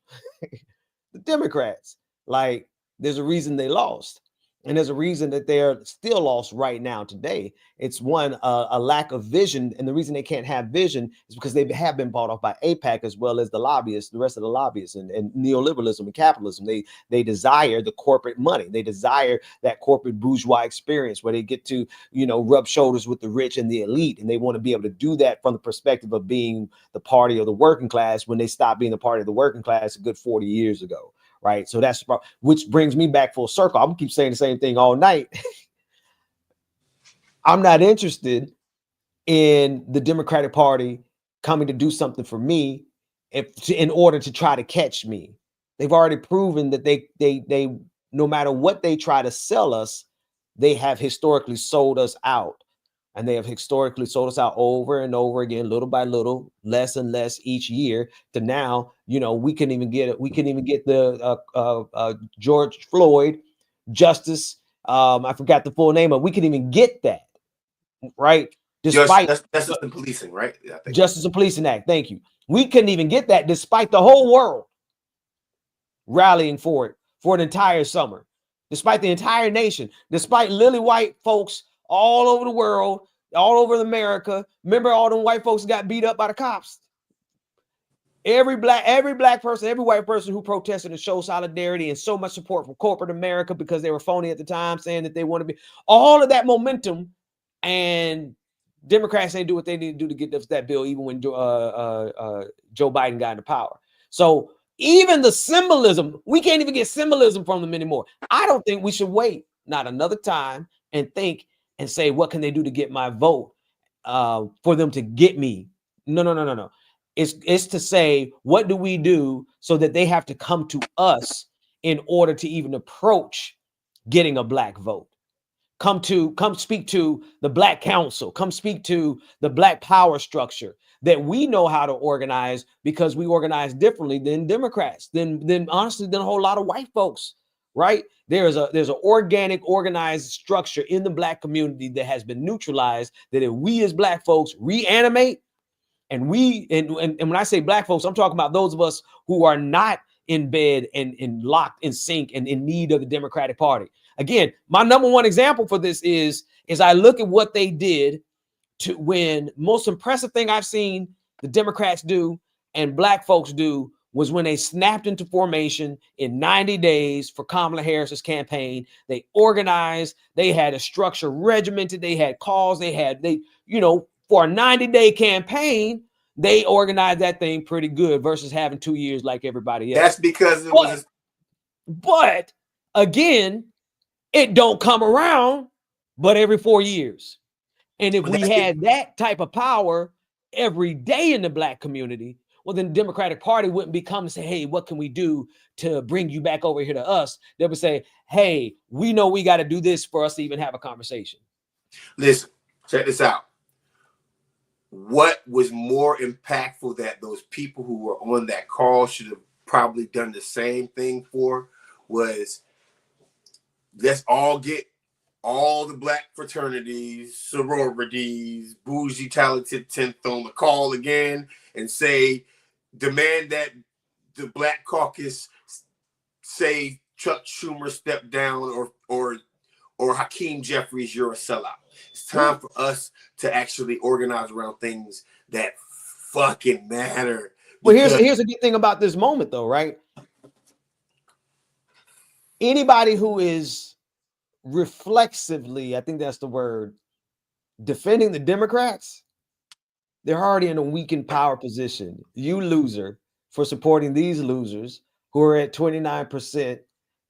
the Democrats, like there's a reason they lost. And there's a reason that they're still lost right now today. It's one, a lack of vision. And the reason they can't have vision is because they have been bought off by AIPAC, as well as the lobbyists, the rest of the lobbyists and neoliberalism and capitalism. They desire the corporate money. They desire that corporate bourgeois experience where they get to, rub shoulders with the rich and the elite. And they want to be able to do that from the perspective of being the party of the working class when they stopped being the party of the working class a good 40 years ago. Right. So that's which brings me back full circle. I'm gonna keep saying the same thing all night. I'm not interested in the Democratic Party coming to do something for me in order to try to catch me. They've already proven that they no matter what they try to sell us, they have historically sold us out. And they have historically sold us out over and over again, little by little, less and less each year. To now, we can even get the George Floyd justice. I forgot the full name of. We can even get that, right? Despite Justice and Policing, right? Yeah, I think Justice and Policing Act. Thank you. We couldn't even get that, despite the whole world rallying for it for an entire summer, despite the entire nation, despite lily white folks all over the world, all over America. Remember, all them white folks got beat up by the cops. Every black person, every white person who protested and showed solidarity and so much support from corporate America because they were phony at the time, saying that they want to be all of that momentum, and Democrats ain't do what they need to do to get that bill, even when Joe Biden got into power. So even the symbolism, we can't even get symbolism from them anymore. I don't think we should wait not another time and think and say, what can they do to get my vote for them to get me? No. It's to say, what do we do so that they have to come to us in order to even approach getting a black vote? Come speak to the Black Council, come speak to the Black power structure that we know how to organize, because we organize differently than Democrats, than honestly than a whole lot of white folks, right? There's an organic, organized structure in the Black community that has been neutralized, that if we as Black folks reanimate, and when I say Black folks, I'm talking about those of us who are not in bed and locked in sync and in need of the Democratic Party. Again, my number one example for this is I look at what they did to when most impressive thing I've seen the Democrats do and Black folks do was when they snapped into formation in 90 days for Kamala Harris's campaign. They organized, they had a structure regimented, they had calls, for a 90-day campaign, they organized that thing pretty good versus having 2 years like everybody else. That's because it was. But again, it don't come around but every 4 years. And if we had that type of power every day in the Black community, well, then the Democratic Party wouldn't be coming and say, hey, what can we do to bring you back over here to us? They would say, hey, we know we got to do this for us to even have a conversation. Listen, check this out. What was more impactful that those people who were on that call should have probably done the same thing for was, let's all get all the Black fraternities, sororities, bougie, talented 10th on the call again and say, demand that the Black caucus say Chuck Schumer step down or Hakeem Jeffries, you're a sellout. It's time for us to actually organize around things that fucking matter. Well, here's the good thing about this moment, though, right? Anybody who is reflexively, I think that's the word, defending the Democrats, they're already in a weakened power position. You loser for supporting these losers who are at 29%,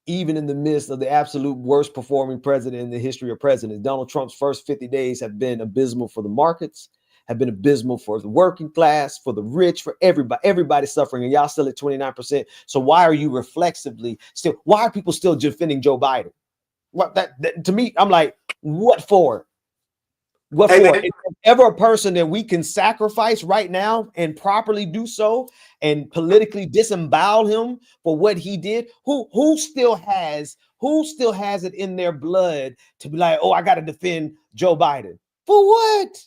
even in the midst of the absolute worst performing president in the history of presidents. Donald Trump's first 50 days have been abysmal for the markets, have been abysmal for the working class, for the rich, for everybody suffering, and y'all still at 29%. So why are you reflexively why are people still defending Joe Biden? What that to me, I'm like, what for? What for? If there's ever a person that we can sacrifice right now and properly do so and politically disembowel him for what he did, who still has it in their blood to be like, oh, I got to defend Joe Biden? For what?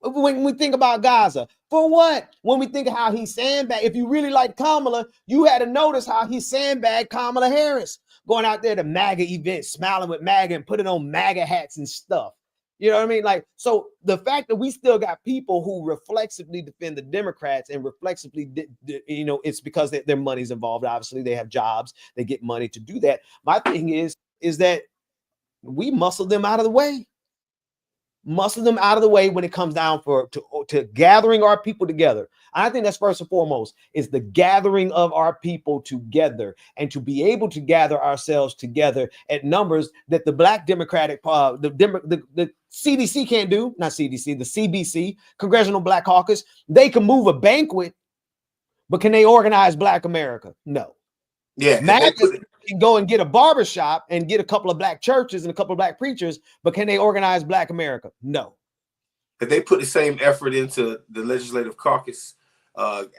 When we think about Gaza, for what? When we think of how he sandbagged, if you really like Kamala, you had to notice how he sandbagged Kamala Harris, going out there to MAGA events, smiling with MAGA and putting on MAGA hats and stuff. You know what I mean? Like, so the fact that we still got people who reflexively defend the Democrats and reflexively, it's because their money's involved. Obviously, they have jobs, they get money to do that. My thing is that we muscle them out of the way. Muscle them out of the way when it comes down to gathering our people together. I think that's first and foremost is the gathering of our people together, and to be able to gather ourselves together at numbers that the Black Democratic, the CDC can't do, not CDC, the CBC, Congressional Black Caucus. They can move a banquet, but can they organize Black America? No. Yeah, can go and get a barbershop and get a couple of Black churches and a couple of Black preachers, but can they organize Black America? No. If they put the same effort into the Legislative Caucus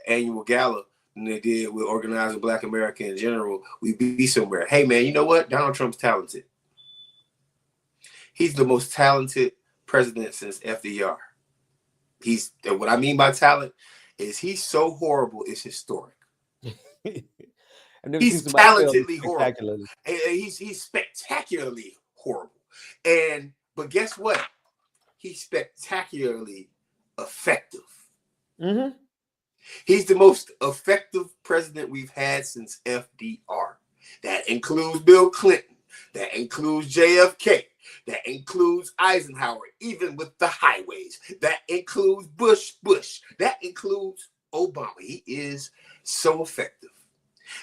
annual gala than they did with organizing Black America in general, we'd be somewhere. Hey, man, you know what? Donald Trump's talented. He's the most talented president since FDR. What I mean by talent is he's so horrible, it's historic. He's talentedly horrible. He's spectacularly horrible. But guess what? He's spectacularly effective. Mm-hmm. He's the most effective president we've had since FDR. That includes Bill Clinton. That includes JFK. That includes Eisenhower, even with the highways. That includes Bush. That includes Obama. He is so effective.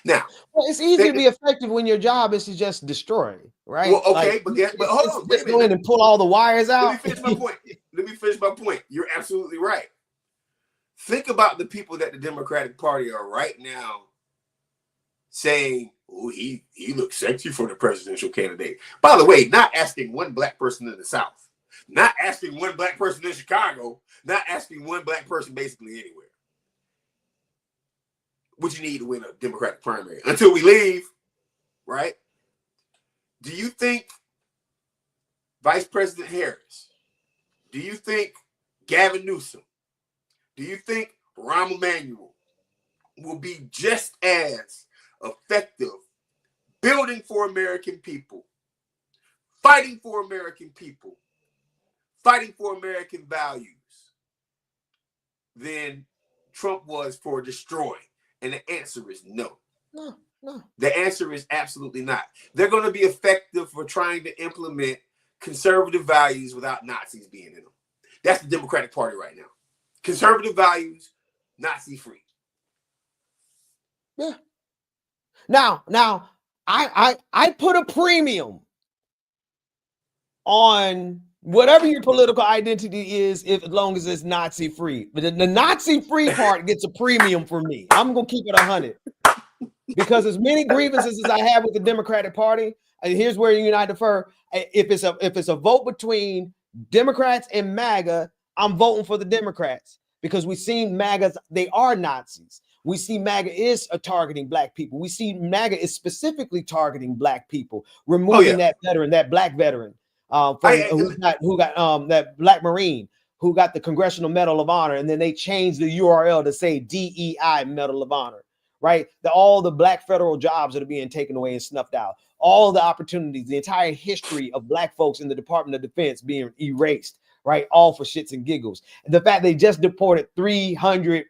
Now, well, it's easy to be effective when your job is to just destroy, right? well, okay, like, but hold on, wait a just go minute. in and pull all the wires out. Let me finish my point. You're absolutely right. Think about the people that the Democratic Party are right now saying, oh, he looks sexy for the presidential candidate. By the way, not asking one black person in the South, not asking one black person in Chicago, not asking one black person basically anywhere. What you need to win a Democratic primary until we leave, right? Do you think Vice President Harris, do you think Gavin Newsom, do you think Rahm Emanuel will be just as effective building for American people, fighting for American people, fighting for American values than Trump was for destroying? And the answer is no. No. The answer is absolutely not. They're going to be effective for trying to implement conservative values without Nazis being in them. That's the Democratic Party right now. Conservative values, Nazi-free. Yeah. Now, I put a premium on whatever your political identity is, if as long as it's Nazi-free. But the Nazi-free part gets a premium for me. I'm gonna keep it 100 because as many grievances as I have with the Democratic Party, and here's where you and I differ. If it's a vote between Democrats and MAGA, I'm voting for the Democrats because we've seen MAGAs, they are Nazis. We see MAGA is targeting black people. We see MAGA is specifically targeting black people, removing that veteran, that black veteran, who got that black Marine who got the Congressional Medal of Honor, and then they changed the URL to say DEI Medal of Honor, right? All the black federal jobs that are being taken away and snuffed out, all the opportunities, the entire history of black folks in the Department of Defense being erased, right? All for shits and giggles. The fact they just deported 300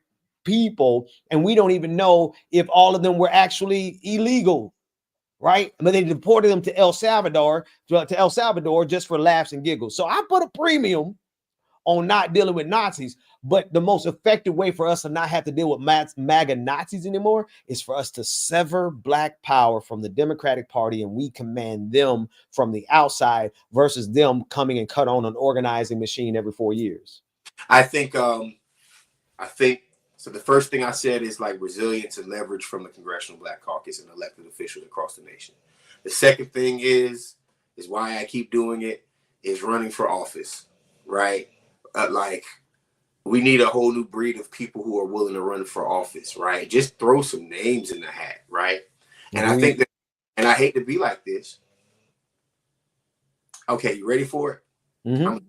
people and we don't even know if all of them were actually illegal, right? But they deported them to El Salvador just for laughs and giggles. So I put a premium on not dealing with Nazis, but the most effective way for us to not have to deal with MAGA Nazis anymore is for us to sever black power from the Democratic Party, and we command them from the outside versus them coming and cut on an organizing machine every 4 years. I think so. The first thing I said is like resilience and leverage from the Congressional Black Caucus and elected officials across the nation. The second thing is why I keep doing it, is running for office, right? Like we need a whole new breed of people who are willing to run for office, right? Just throw some names in the hat, right? And I think that, and I hate to be like this. Okay, you ready for it?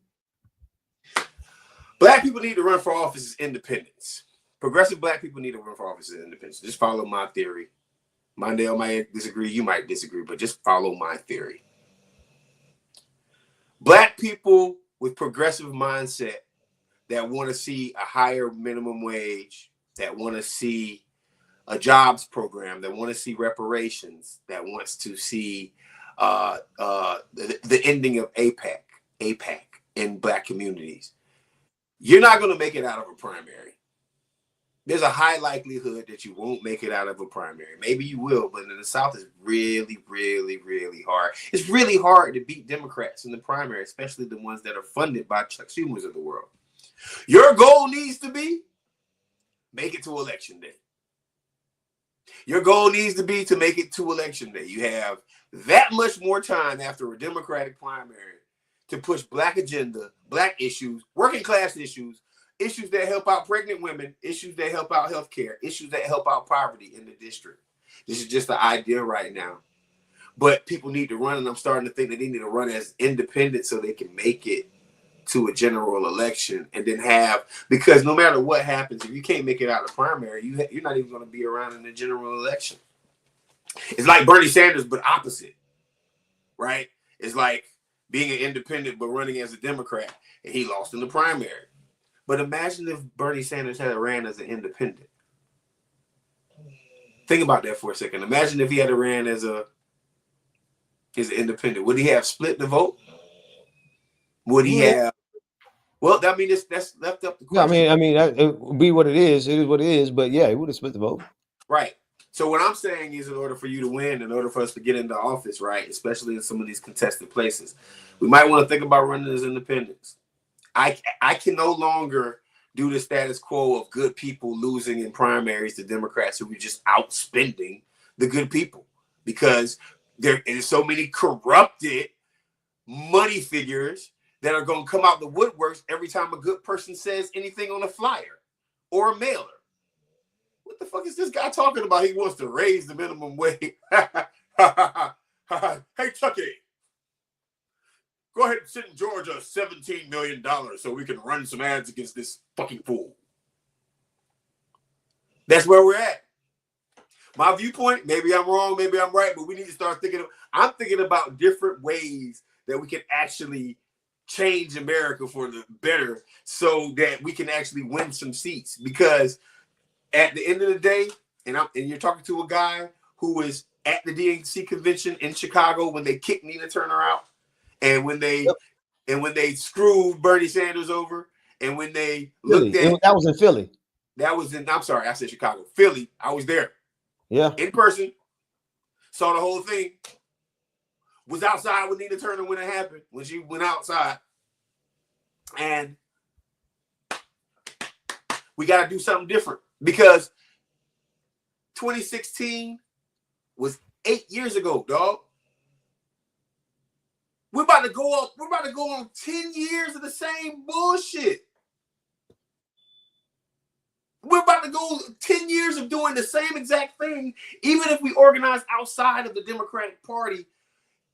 Black people need to run for office as independents. Progressive black people need to run for office as independents. Just follow my theory. Mondale might disagree, you might disagree, but just follow my theory. Black people with progressive mindset that want to see a higher minimum wage, that want to see a jobs program, that want to see reparations, that wants to see the ending of APAC in black communities. You're not going to make it out of a primary. There's a high likelihood that you won't make it out of a primary. Maybe you will, but in the South, it's really, really, really hard. It's really hard to beat Democrats in the primary, especially the ones that are funded by Chuck Schumers of the world. Your goal needs to be make it to election day. Your goal needs to be to make it to election day. You have that much more time after a Democratic primary to push black agenda, black issues, working class issues, issues that help out pregnant women, issues that help out healthcare, issues that help out poverty in the district. This is just the idea right now. But people need to run, and I'm starting to think that they need to run as independent so they can make it to a general election and then have, because no matter what happens, if you can't make it out of primary, you're not even going to be around in the general election. It's like Bernie Sanders, but opposite, right? It's like being an independent but running as a Democrat, and he lost in the primary. But imagine if Bernie Sanders had ran as an independent. Think about that for a second. Imagine if he had ran as an independent. Would he have split the vote? Would he have? Well, I mean, that's left up the question. Yeah, I mean, it would be what it is. It is what it is. But yeah, he would have split the vote. Right. So what I'm saying is, in order for you to win, in order for us to get into office, right, especially in some of these contested places, we might want to think about running as independents. I can no longer do the status quo of good people losing in primaries to Democrats who are just outspending the good people, because there is so many corrupted money figures that are going to come out the woodworks every time a good person says anything on a flyer or a mailer. What the fuck is this guy talking about? He wants to raise the minimum wage. Hey, Chucky, go ahead and send Georgia $17 million so we can run some ads against this fucking fool. That's where we're at. My viewpoint, maybe I'm wrong, maybe I'm right, but we need to start thinking. I'm thinking about different ways that we can actually change America for the better so that we can actually win some seats. Because at the end of the day, and you're talking to a guy who was at the DNC convention in Chicago when they kicked Nina Turner out, and when they screwed Bernie Sanders over, and when they looked at that was in Philly. That was in, I'm sorry, I said Chicago. Philly, I was there. Yeah. In person, saw the whole thing. Was outside with Nina Turner when it happened, when she went outside. And we got to do something different, because 2016 was 8 years ago, dog. We're about to go on 10 years of the same bullshit. We're about to go 10 years of doing the same exact thing. Even if we organize outside of the Democratic Party,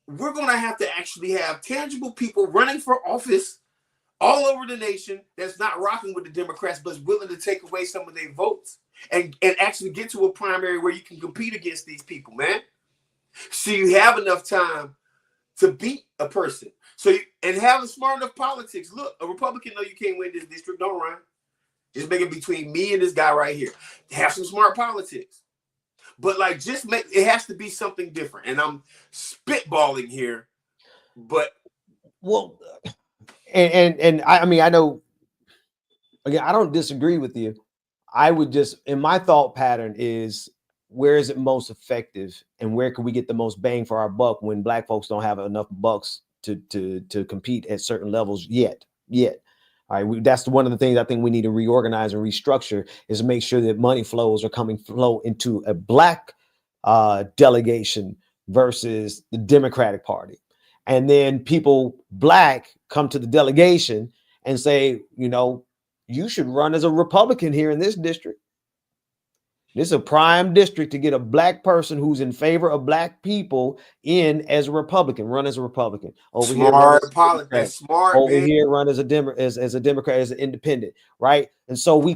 we're going to have to actually have tangible people running for office all over the nation that's not rocking with the Democrats, but is willing to take away some of their votes and actually get to a primary where you can compete against these people, man. So you have enough time to beat a person. And have smart enough politics. Look, a Republican, no, you can't win this district. Don't run. Just make it between me and this guy right here. Have some smart politics. But like, it has to be something different. And I'm spitballing here, but well, and I mean, I know, again, I don't disagree with you. I would just, in my thought pattern is, where is it most effective and where can we get the most bang for our buck when Black folks don't have enough bucks to compete at certain levels yet. All right, that's one of the things I think we need to reorganize and restructure, is make sure that money flows are flow into a Black delegation versus the Democratic Party. And then people Black come to the delegation and say, you should run as a Republican here in this district. This is a prime district to get a Black person who's in favor of Black people in as a Republican, run as a Republican. Over here, that's smart. Over here, run as a Democrat, as an independent, right? And so they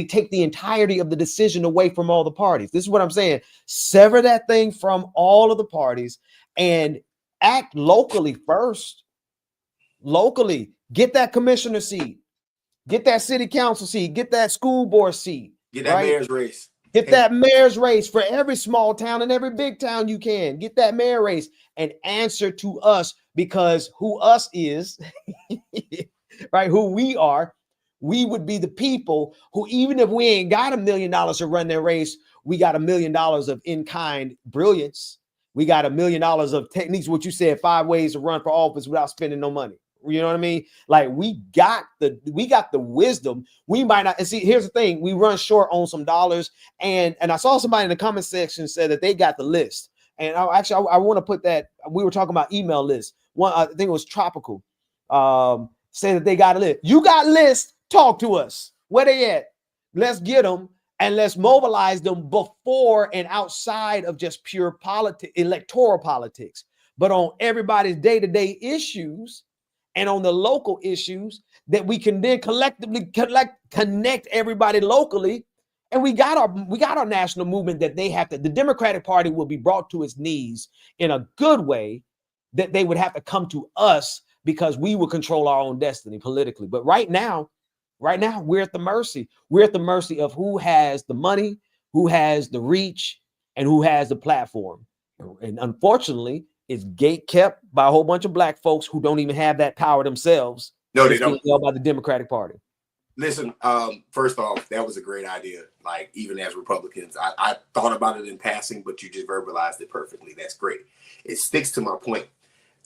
take the entirety of the decision away from all the parties. This is what I'm saying. Sever that thing from all of the parties and act locally first. Locally, get that commissioner seat, get that city council seat, get that school board seat, get that mayor's race. Get that mayor's race for every small town and every big town you can. Get that mayor race and answer to us, because who us is, right? Who we are, we would be the people who, even if we ain't got $1 million to run their race, we got $1 million of in-kind brilliance. We got $1 million of techniques, what you said, 5 ways to run for office without spending no money. You know what I mean? Like, we got the wisdom. We might not. And see, here's the thing: we run short on some dollars. And I saw somebody in the comment section said that they got the list. And I want to put that. We were talking about email lists. One, I think it was Tropical, saying that they got a list. You got lists? Talk to us. Where they at? Let's get them and let's mobilize them before and outside of just pure politics, electoral politics, but on everybody's day-to-day issues. And on the local issues that we can then collectively connect everybody locally. And we got our national movement that the Democratic Party will be brought to its knees in a good way, that they would have to come to us because we will control our own destiny politically. But right now, we're at the mercy. We're at the mercy of who has the money, who has the reach, and who has the platform. And unfortunately, is gate kept by a whole bunch of black folks who don't even have that power themselves. No, and they it's being don't. held by the Democratic Party. Listen, first off, that was a great idea. Like, even as Republicans, I thought about it in passing, but you just verbalized it perfectly. That's great. It sticks to my point.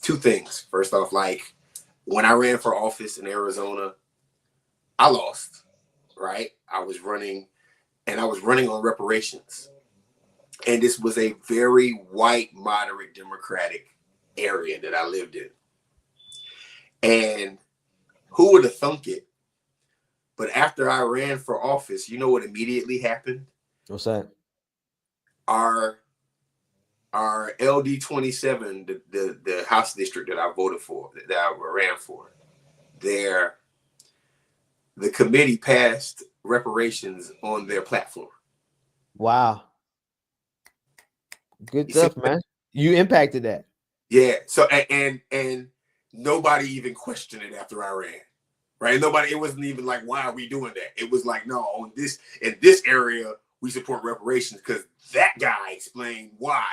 Two things. First off, like, when I ran for office in Arizona, I lost, right? I was running on reparations. And this was a very white, moderate Democratic area that I lived in. And who would have thunk it? But after I ran for office, you know what immediately happened? What's that? Our LD 27, the House district that I voted for, that I ran for, the committee passed reparations on their platform. Wow. Good stuff, man. You impacted that. Yeah. So and nobody even questioned it after I ran. Right? Nobody, it wasn't even like, why are we doing that? It was like, no, in this area, we support reparations because that guy explained why.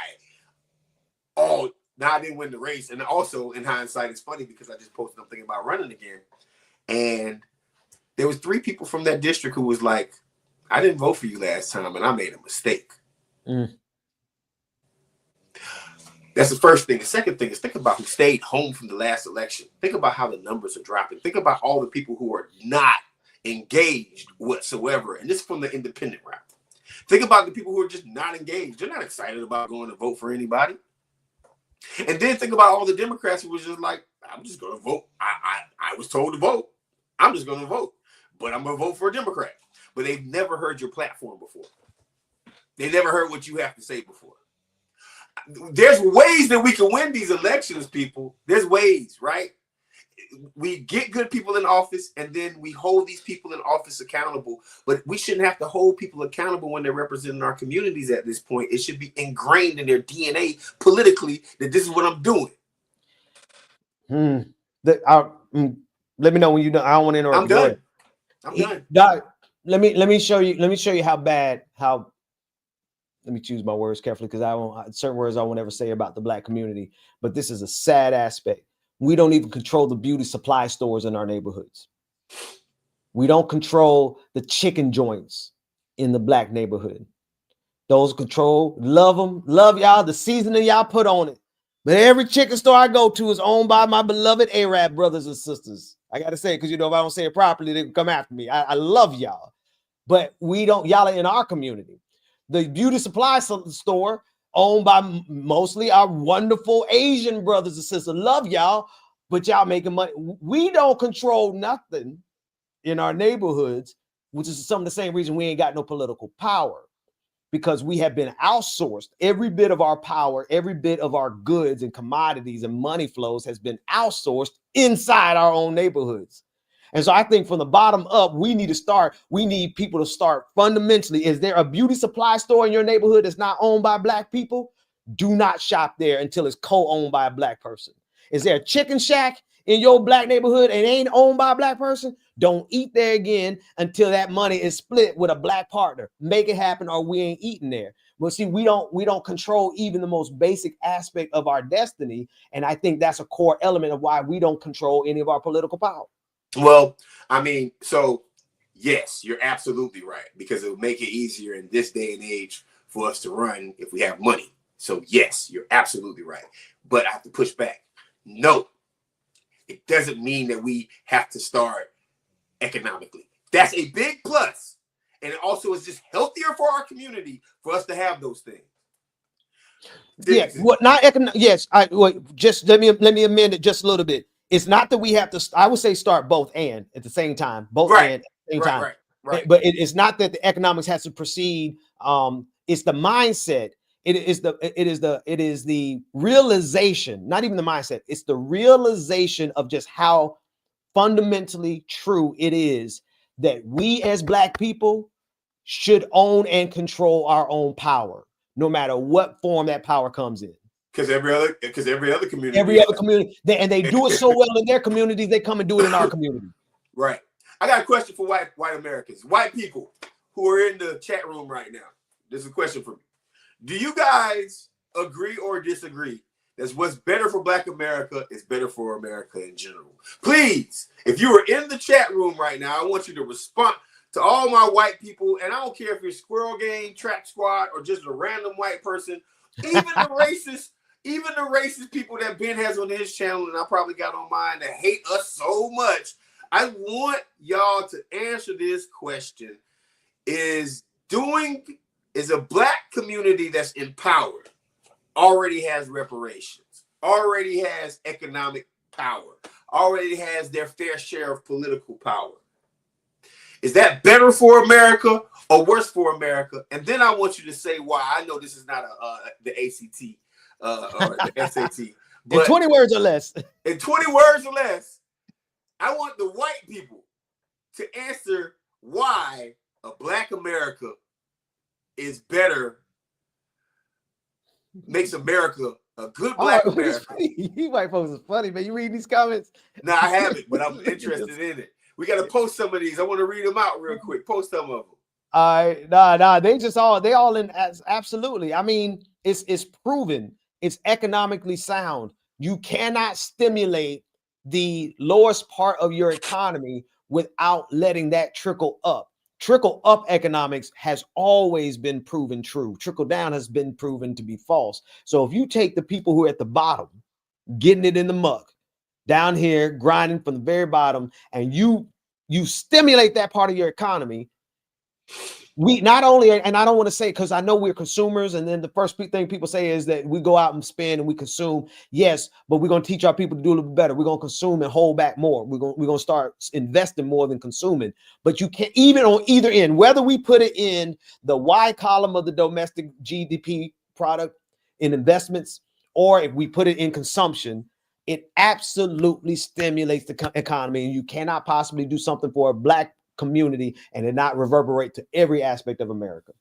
Oh, now I didn't win the race. And also, in hindsight, it's funny because I just posted up thinking about running again. And there was 3 people from that district who was like, I didn't vote for you last time, and I made a mistake. That's the first thing. The second thing is think about who stayed home from the last election. Think about how the numbers are dropping. Think about all the people who are not engaged whatsoever. And this is from the independent route. Think about the people who are just not engaged. They're not excited about going to vote for anybody. And then think about all the Democrats who was just like, I'm just going to vote. I was told to vote. I'm just going to vote. But I'm going to vote for a Democrat. But they've never heard your platform before. They never heard what you have to say before. There's ways that we can win these elections, people. There's ways, right? We get good people in office and then we hold these people in office accountable. But we shouldn't have to hold people accountable when they're representing our communities at this point. It should be ingrained in their DNA politically that this is what I'm doing. Let me know when you're done. I don't want to interrupt. I'm done. I'm done. Doc, let me show you how let me choose my words carefully because I won't certain words I won't ever say about the black community, but this is a sad aspect. We don't even control the beauty supply stores in our neighborhoods. We don't control the chicken joints in the black neighborhood. Those control, love them, love y'all, the seasoning y'all put on it. But every chicken store I go to is owned by my beloved Arab brothers and sisters. I got to say it because, if I don't say it properly, they can come after me. I love y'all. But y'all are in our community. The beauty supply store owned by mostly our wonderful Asian brothers and sisters. Love y'all, but y'all making money. We don't control nothing in our neighborhoods, which is some of the same reason we ain't got no political power, because we have been outsourced. Every bit of our power, every bit of our goods and commodities and money flows has been outsourced inside our own neighborhoods. And so I think from the bottom up, we need people to start fundamentally. Is there a beauty supply store in your neighborhood that's not owned by black people? Do not shop there until it's co-owned by a black person. Is there a chicken shack in your black neighborhood and ain't owned by a black person? Don't eat there again until that money is split with a black partner. Make it happen or we ain't eating there. But see, we don't control even the most basic aspect of our destiny. And I think that's a core element of why we don't control any of our political power. Well, I mean, so yes, you're absolutely right, because it would make it easier in this day and age for us to run if we have money. So yes, you're absolutely right. But I have to push back. No, it doesn't mean that we have to start economically. That's a big plus. And it also is just healthier for our community for us to have those things. Yeah, what not economic? Yes, just let me amend it just a little bit. It's not that we have to. I would say start both and at the same time, both and at the same time. Right. But it's not that the economics has to precede. It's the mindset. It is the realization, not even the mindset. It's the realization of just how fundamentally true it is that we as black people should own and control our own power, no matter what form that power comes in. Because every other community, and they do it so well in their communities, they come and do it in our community. Right. I got a question for white Americans, white people who are in the chat room right now. This is a question for me. Do you guys agree or disagree That's what's better for Black America is better for America in general. Please, if you are in the chat room right now, I want you to respond to all my white people. And I don't care if you're Squirrel Gang, Trap Squad, or just a random white person, even the racist people that Ben has on his channel, and I probably got on mine, that hate us so much. I want y'all to answer this question. Is a Black community that's empowered, already has reparations, already has economic power, already has their fair share of political power. Is that better for America or worse for America? And then I want you to say why. I know this is not the ACT or the SAT. But in 20 words or less. In 20 words or less, I want the white people to answer why a Black America is better, makes America a good Black America. You white folks is funny, man. You read these comments? No, I haven't, but I'm interested in it. We got to post some of these. I want to read them out real quick. Post some of them. Nah. They all in absolutely. I mean, it's proven. It's economically sound. You cannot stimulate the lowest part of your economy without letting that trickle up. Trickle up economics has always been proven true. Trickle down has been proven to be false. So if you take the people who are at the bottom, getting it in the muck, down here, grinding from the very bottom, and you stimulate that part of your economy, we not only, and I don't want to say, because I know we're consumers, and then the first thing people say is that we go out and spend and we consume. Yes, but we're going to teach our people to do a little better. We're going to consume and hold back more. We're going to start investing more than consuming. But you can't, even on either end, whether we put it in the Y column of the domestic GDP product in investments, or if we put it in consumption, it absolutely stimulates the economy. And you cannot possibly do something for a Black community and it not reverberate to every aspect of America.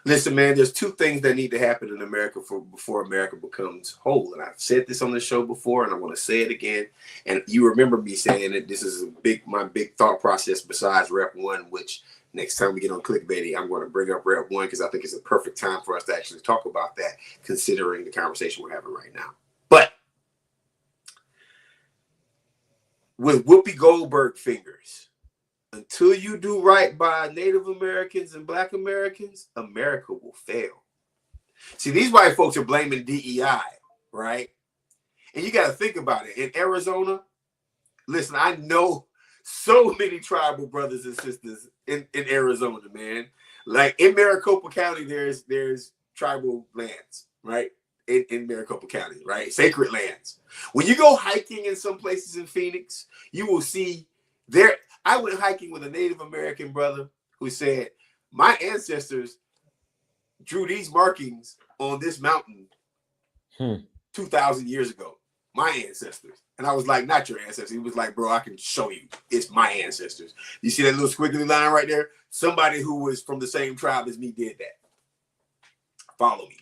Listen, man, there's two things that need to happen in America before America becomes whole. And I've said this on the show before, and I want to say it again. And you remember me saying that this is my big thought process besides Rep 1, which next time we get on Clickbaity, I'm going to bring up Rep 1 because I think it's a perfect time for us to actually talk about that, considering the conversation we're having right now. But with Whoopi Goldberg fingers, until you do right by Native Americans and Black Americans, America will fail. See, these white folks are blaming DEI, right? And you got to think about it. In Arizona, listen, I know so many tribal brothers and sisters in Arizona, man. Like in Maricopa County, there's tribal lands, right? In Maricopa County, right? Sacred lands. When you go hiking in some places in Phoenix, you will see there. I went hiking with a Native American brother who said, my ancestors drew these markings on this mountain 2,000 years ago. My ancestors. And I was like, not your ancestors. He was like, bro, I can show you. It's my ancestors. You see that little squiggly line right there? Somebody who was from the same tribe as me did that. Follow me.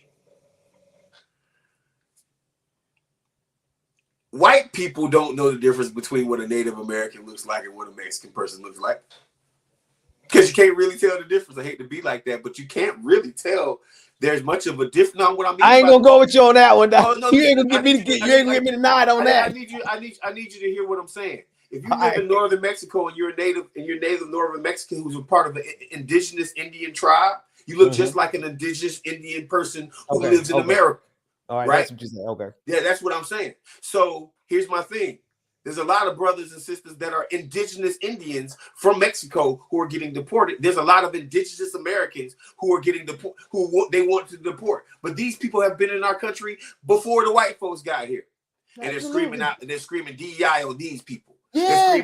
White people don't know the difference between what a Native American looks like and what a Mexican person looks like. Because you can't really tell the difference. I hate to be like that, but you can't really tell there's much of a difference. No, what I mean, I ain't gonna go with you on that one. Oh, no, you ain't gonna get me to nod on that. I need you to hear what I'm saying. If you live in northern Mexico and you're native northern Mexican who's a part of an indigenous Indian tribe, you look just like an indigenous Indian person who lives in America. All right, that's what you said. Okay. Yeah, that's what I'm saying. So here's my thing. There's a lot of brothers and sisters that are indigenous Indians from Mexico who are getting deported. There's a lot of indigenous Americans who are getting deported, they want to deport. But these people have been in our country before the white folks got here. And they're screaming out, and they're screaming DEI on these people. Yeah.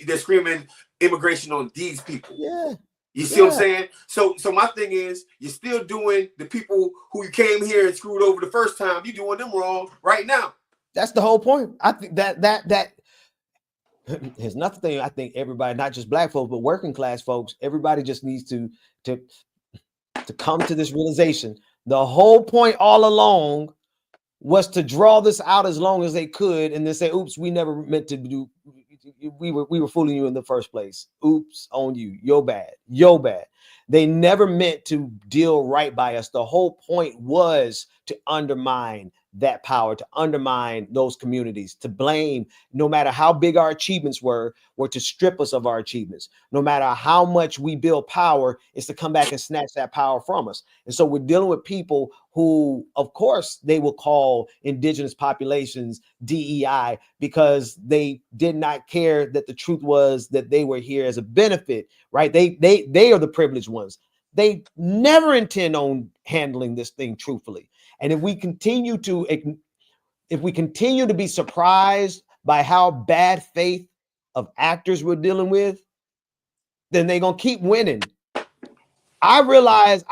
They're screaming immigration on these people. Yeah. You see what I'm saying? So my thing is, you're still doing the people who came here and screwed over the first time, you're doing them wrong right now. That's the whole point. I think that there's nothing. I think everybody, not just Black folks, but working class folks, everybody just needs to come to this realization. The whole point all along was to draw this out as long as they could, and then say, "Oops, we never meant to do. We were fooling you in the first place. Oops, on you. You're bad. You're bad." They never meant to deal right by us. The whole point was to undermine that power, to undermine those communities, to blame, no matter how big our achievements were to strip us of our achievements. No matter how much we build power, is to come back and snatch that power from us. And so we're dealing with people who, of course, they will call indigenous populations DEI because they did not care that the truth was that they were here as a benefit, right? They are the privileged ones. They never intend on handling this thing truthfully. And if we continue to be surprised by how bad faith of actors we're dealing with, then they're gonna keep winning. I realized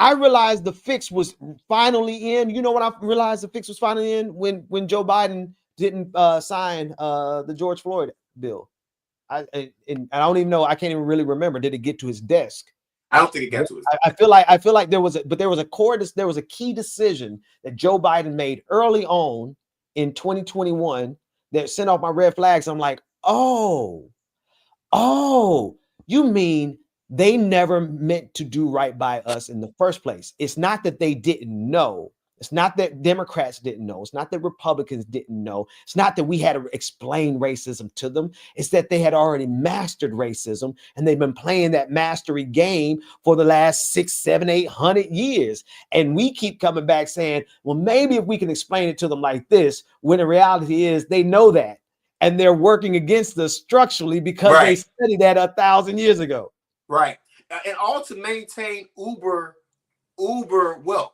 the fix was finally in. You know what I realized the fix was finally in? When Joe Biden didn't sign the George Floyd bill. I don't even know. I can't even really remember. Did it get to his desk? I don't think it got to his. I feel like there was a key decision that Joe Biden made early on in 2021 that sent off my red flags. I'm like, oh, you mean they never meant to do right by us in the first place? It's not that they didn't know. It's not that Democrats didn't know. It's not that Republicans didn't know. It's not that we had to explain racism to them. It's that they had already mastered racism, and they've been playing that mastery game for the last 6, 7, 800 years. And we keep coming back saying, well, maybe if we can explain it to them like this, when the reality is they know that. And they're working against us structurally because they studied that 1,000 years ago. Right. And all to maintain uber wealth.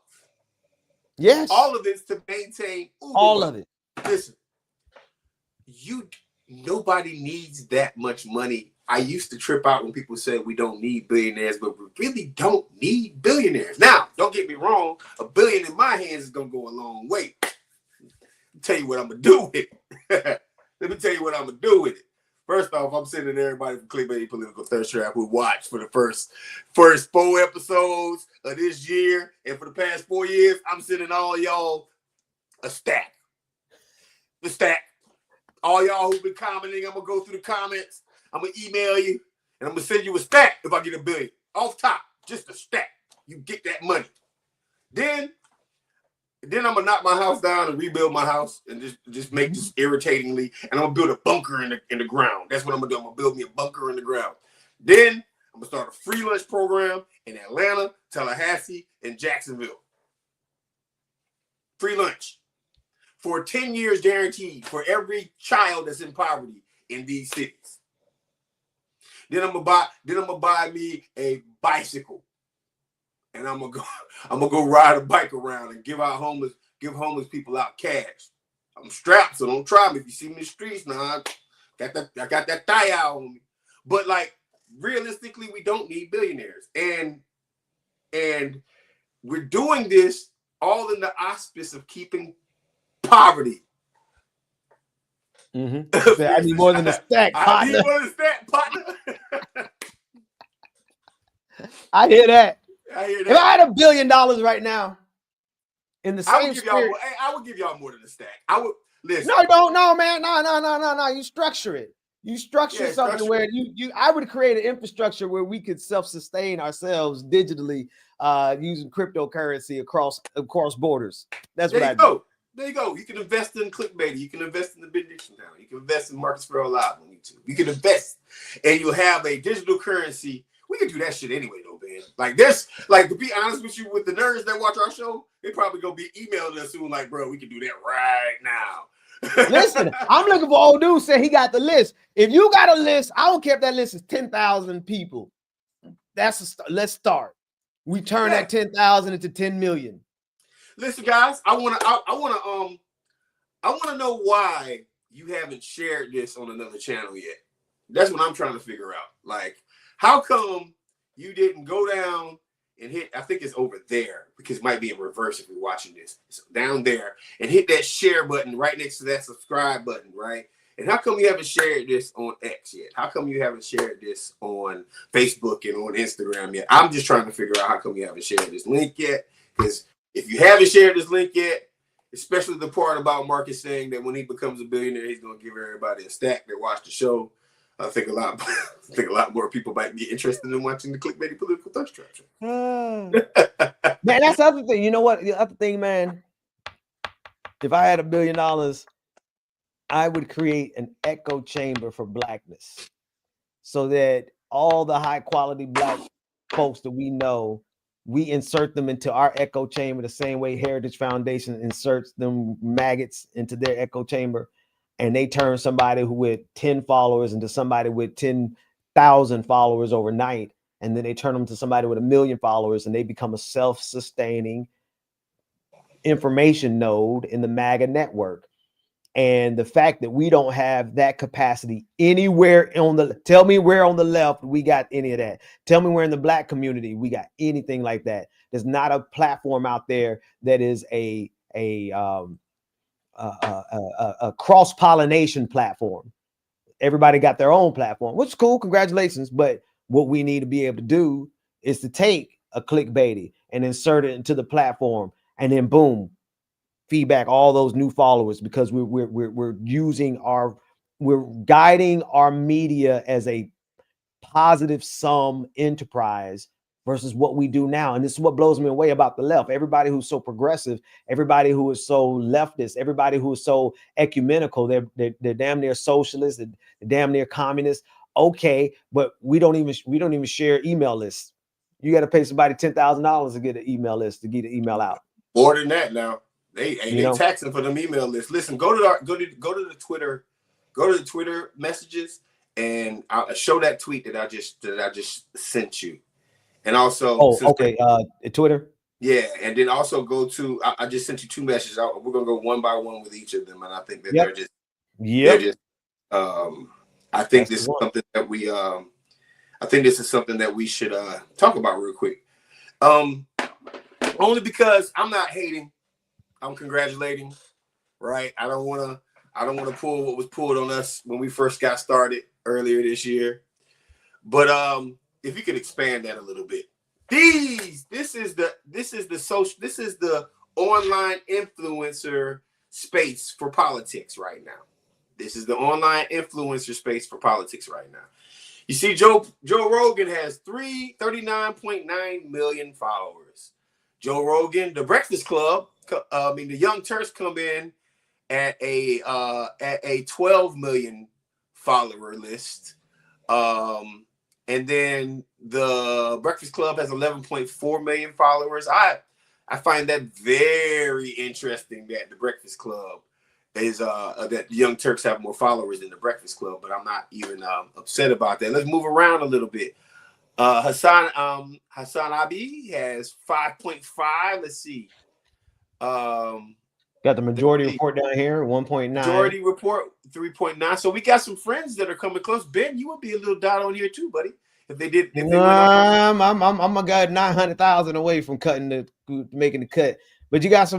Yes. All of it's to maintain uber all wealth. of it. Listen, nobody needs that much money. I used to trip out when people said we don't need billionaires, but we really don't need billionaires. Now, don't get me wrong, $1 billion in my hands is gonna go a long way. I'll tell you what I'm gonna do with it. Let me tell you what I'm gonna do with it. First off, I'm sending everybody from Clickbaity Political Thirstrap who watched for the first 4 episodes of this year, and for the past 4 years, I'm sending all y'all a stack. The stack. All y'all who've been commenting, I'm gonna go through the comments. I'm gonna email you, and I'm gonna send you a stack if I get $1 billion. Off top, just a stack. You get that money. Then I'm gonna knock my house down and rebuild my house and just make this irritatingly, and I'm gonna build a bunker in the ground. That's what I'm gonna do. I'm gonna build me a bunker in the ground. Then I'm gonna start a free lunch program in Atlanta, Tallahassee, and Jacksonville. Free lunch for 10 years guaranteed for every child that's in poverty in these cities. Then I'm gonna buy me a bicycle. And I'm gonna go ride a bike around and give homeless people out cash. I'm strapped, so don't try me. If you see me in the streets now, I got that thigh out on me. But like realistically, we don't need billionaires. And we're doing this all in the auspice of keeping poverty. Mm-hmm. I need more than a stack, partner. I need more than a stack, partner. I hear that. If I had $1 billion right now, in the same spirit, I would give y'all more than a stack. I would listen. No, man, no. You structure it. You structure something where I would create an infrastructure where we could self-sustain ourselves digitally, using cryptocurrency across borders. That's what I do. There you go. You can invest in Clickbaity. You can invest in the Big Dictionary. You can invest in Marcus Farrell Live on YouTube. You can invest, and you'll have a digital currency. We can do that shit anyway, though, man. Like this, like to be honest with you, with the nerds that watch our show, they probably gonna be emailing us soon. Like, bro, we can do that right now. Listen, I'm looking for old dude saying he got the list. If you got a list, I don't care if that list is 10,000 people. Let's start. We turn that 10,000 into 10 million. Listen, guys, I wanna know why you haven't shared this on another channel yet. That's what I'm trying to figure out. Like, how come you didn't go down and hit, I think it's over there, because it might be in reverse if you're watching this. It's down there, and hit that share button right next to that subscribe button, right? And how come you haven't shared this on X yet? How come you haven't shared this on Facebook and on Instagram yet? I'm just trying to figure out how come you haven't shared this link yet. Because if you haven't shared this link yet, especially the part about Marcus saying that when he becomes a billionaire, he's going to give everybody a stack that watch the show. I think a lot more people might be interested in watching the Clickbaity political Thirstrap show. Man, that's the other thing. You know what? The other thing, man. If I had $1 billion, I would create an echo chamber for blackness, so that all the high quality black folks that we know, we insert them into our echo chamber the same way Heritage Foundation inserts them maggots into their echo chamber, and they turn somebody who with 10 followers into somebody with 10,000 followers overnight, and then they turn them to somebody with 1 million followers, and they become a self-sustaining information node in the MAGA network. And the fact that we don't have that capacity anywhere on the, tell me where on the left we got any of that. Tell me where in the black community we got anything like that. There's not a platform out there that is a cross-pollination platform. Everybody got their own platform, which is cool. Congratulations. But what we need to be able to do is to take a Clickbaity and insert it into the platform, and then boom, feedback all those new followers, because we're using we're guiding our media as a positive sum enterprise versus what we do now. And this is what blows me away about the left. Everybody who's so progressive, everybody who is so leftist, everybody who is so ecumenical, they're damn near socialists, they're damn near communists. Okay, but we don't even share email lists. You got to pay somebody $10,000 to get an email list, to get an email out. More than that now. They taxing for them email lists. Listen, go to the Twitter messages, and I'll show that tweet that I just sent you. And also, Twitter. Yeah, and then also go to, I just sent you 2 messages. We're gonna go one by one with each of them, and I think that they're just I think this is something that we should talk about real quick. Only because I'm not hating, I'm congratulating, right? I don't want to pull what was pulled on us when we first got started earlier this year. But if you could expand that a little bit. This is the online influencer space for politics right now. This is the online influencer space for politics right now. You see, Joe Rogan has 39.9 million followers. Joe Rogan, the Breakfast Club, the Young Turks come in at a 12 million follower list. And then the Breakfast Club has 11.4 million followers. I find that very interesting that the Breakfast Club is that Young Turks have more followers than the Breakfast Club, but I'm not even upset about that. Let's move around a little bit. Hassan Abi has 5.5. Let's see. Got the majority report down here, 1.9. Majority report 3.9. So we got some friends that are coming close. Ben, you would be a little dot on here too, buddy. If they did, I'm a guy 900,000 away from making the cut. But you got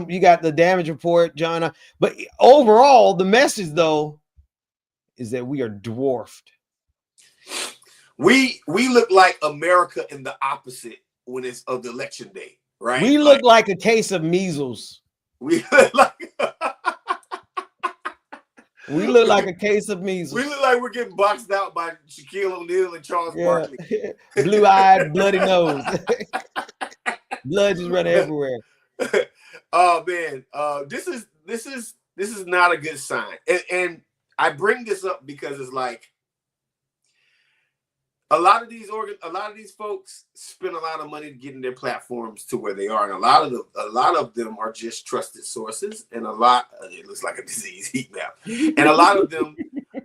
the damage report, John. But overall, the message though is that we are dwarfed. We look like America in the opposite when it's of the election day, right? We look like a case of measles. We look like a case of measles. We look like we're getting boxed out by Shaquille O'Neal and Charles Barkley. Blue-eyed, bloody nose. Blood just running everywhere. Oh man, this is not a good sign. And I bring this up because it's like a lot of these folks spend a lot of money getting their platforms to where they are, and a lot of them are just trusted sources, and it looks like a disease heat map, and a lot of them.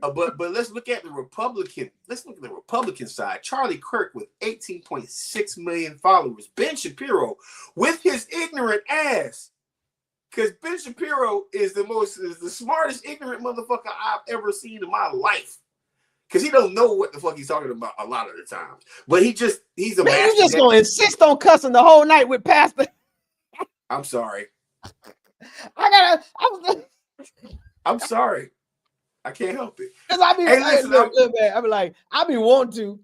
But let's look at the Republican. Let's look at the Republican side. Charlie Kirk with 18.6 million followers. Ben Shapiro with his ignorant ass, because Ben Shapiro is the smartest ignorant motherfucker I've ever seen in my life. Because he don't know what the fuck he's talking about a lot of the times. But he's a master. You just gonna insist on cussing the whole night with Pastor. I'm sorry. I'm sorry. I can't help it. I be wanting